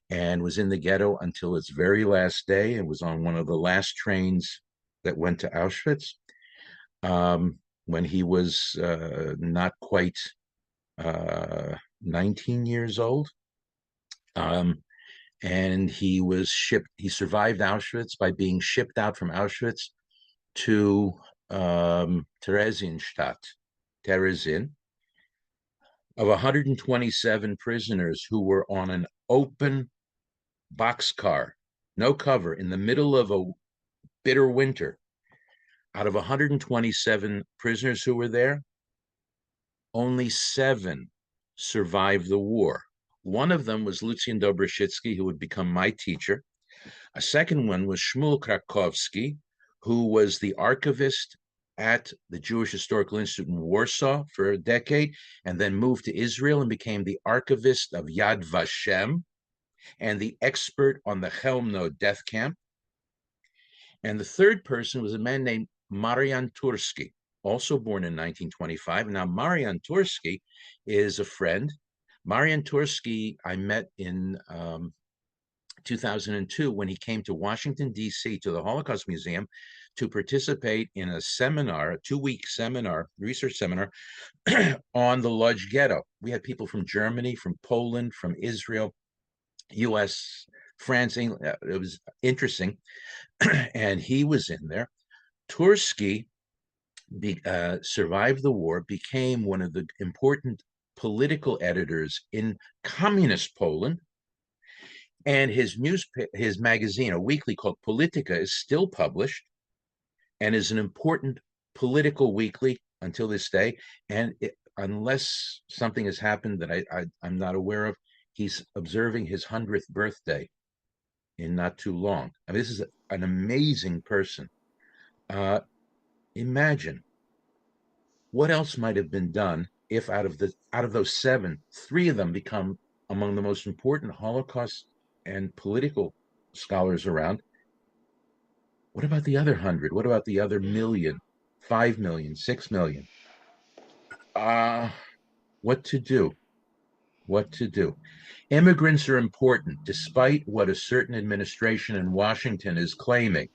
and was in the ghetto until its very last day, and was on one of the last trains that went to Auschwitz when he was not quite 19 years old. And he was shipped, he survived Auschwitz by being shipped out from Auschwitz to Theresienstadt, Terezin. Of 127 prisoners who were on an open boxcar, no cover, in the middle of a bitter winter, out of 127 prisoners who were there, only 7 survived the war. One of them was Lucien Dobrashitsky, who would become my teacher. A second one was Shmuel Krakowski, who was the archivist at the Jewish Historical Institute in Warsaw for a decade, and then moved to Israel and became the archivist of Yad Vashem and the expert on the Chelmno death camp. And the third person was a man named Marian Tursky, also born in 1925. Now, Marian Tursky is a friend. Marian Tursky I met in 2002 when he came to Washington, D.C., to the Holocaust Museum to participate in a seminar, a 2-week seminar, research seminar on the Lodz Ghetto. We had people from Germany, from Poland, from Israel, U.S., France, England. It was interesting. And he was in there. Tursky survived the war, became one of the important political editors in communist Poland. And his magazine, a weekly called Politica, is still published and is an important political weekly until this day. And unless something has happened that I'm not aware of, he's observing his 100th birthday in not too long. I mean, this is an amazing person. Imagine what else might have been done if out of those 7, 3 of them become among the most important Holocaust and political scholars around. What about the other 100? What about the other million, 5 million, 6 million? What to do? What to do? Immigrants are important, despite what a certain administration in Washington is claiming.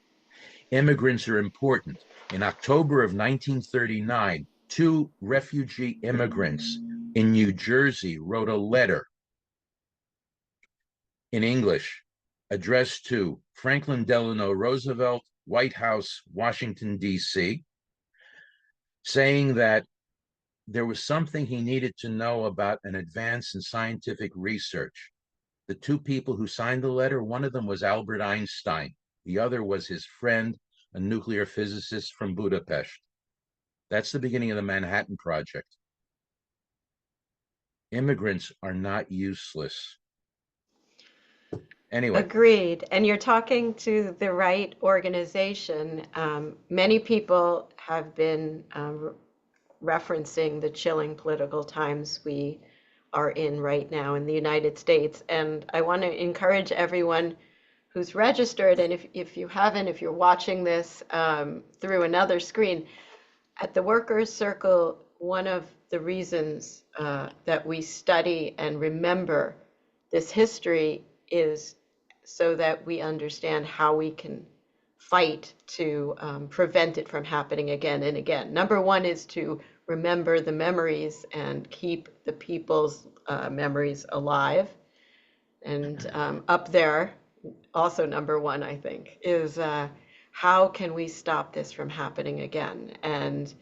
Immigrants are important. In October of 1939, 2 refugee immigrants in New Jersey wrote a letter in English addressed to Franklin Delano Roosevelt, White House, Washington, D.C., saying that there was something he needed to know about an advance in scientific research. The 2 people who signed the letter, one of them was Albert Einstein. The other was his friend, a nuclear physicist from Budapest. That's the beginning of the Manhattan Project. Immigrants are not useless. Anyway. Agreed. And you're talking to the right organization. Many people have been referencing the chilling political times we are in right now in the United States. And I want to encourage everyone who's registered, and if you haven't, if you're watching this through another screen, at the Workers' Circle, one of the reasons that we study and remember this history is so that we understand how we can fight to prevent it from happening again and again. Number one is to remember the memories and keep the people's memories alive. And up there, also number one, I think, is how can we stop this from happening again? And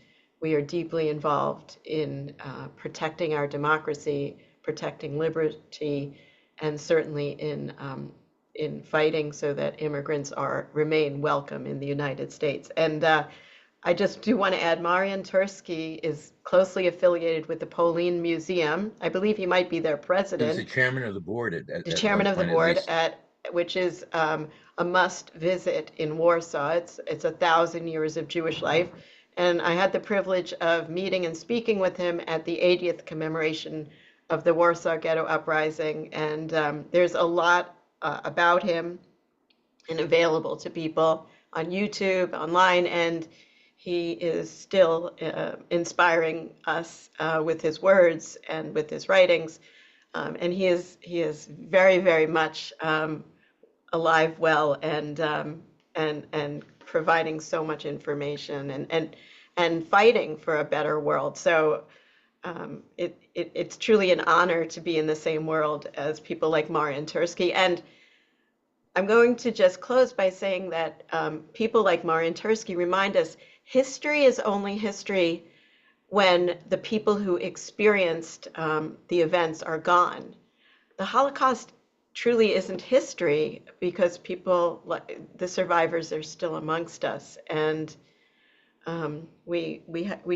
we are deeply involved in protecting our democracy, protecting liberty, and certainly in fighting so that immigrants remain welcome in the United States. And I just do want to add, Marian Tursky is closely affiliated with the Polin Museum. I believe he might be their president. He was the chairman of the board The chairman of the board which is a must visit in Warsaw. It's 1,000 years of Jewish life. And I had the privilege of meeting and speaking with him at the 80th commemoration of the Warsaw Ghetto uprising. And there's a lot about him and available to people on YouTube, online, and he is still inspiring us with his words and with his writings. And he is very, very much alive, well, and providing so much information and fighting for a better world. So it's truly an honor to be in the same world as people like Marian Tursky. And I'm going to just close by saying that people like Marian Tursky remind us history is only history when the people who experienced the events are gone. The Holocaust truly isn't history because the survivors are still amongst us, and we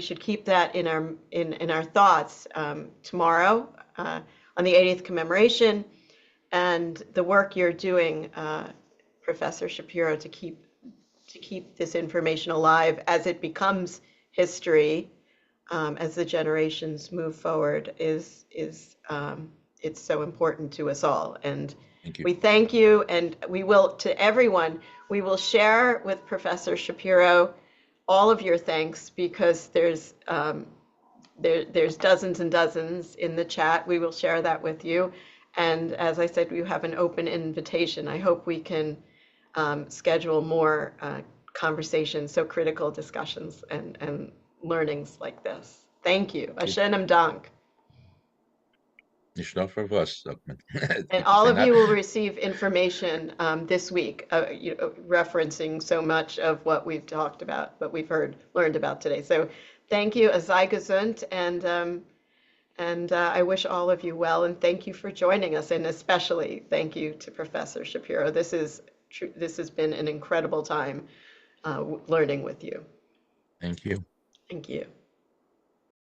should keep that in our thoughts tomorrow on the 80th commemoration, and the work you're doing, Professor Shapiro, to keep this information alive as it becomes history. As the generations move forward it's so important to us all. And we thank you, and we will, to everyone, we will share with Professor Shapiro all of your thanks, because there's dozens and dozens in the chat. We will share that with you. And as I said, we have an open invitation. I hope we can schedule more conversations, so critical discussions and learnings like this. Thank you. Ashenem Dank. And all of you will receive information this week, referencing so much of what we've talked about, what we've learned about today. So thank you, sei gesund, and I wish all of you well, and thank you for joining us, and especially thank you to Professor Shapiro. This has been an incredible time learning with you. Thank you. Thank you.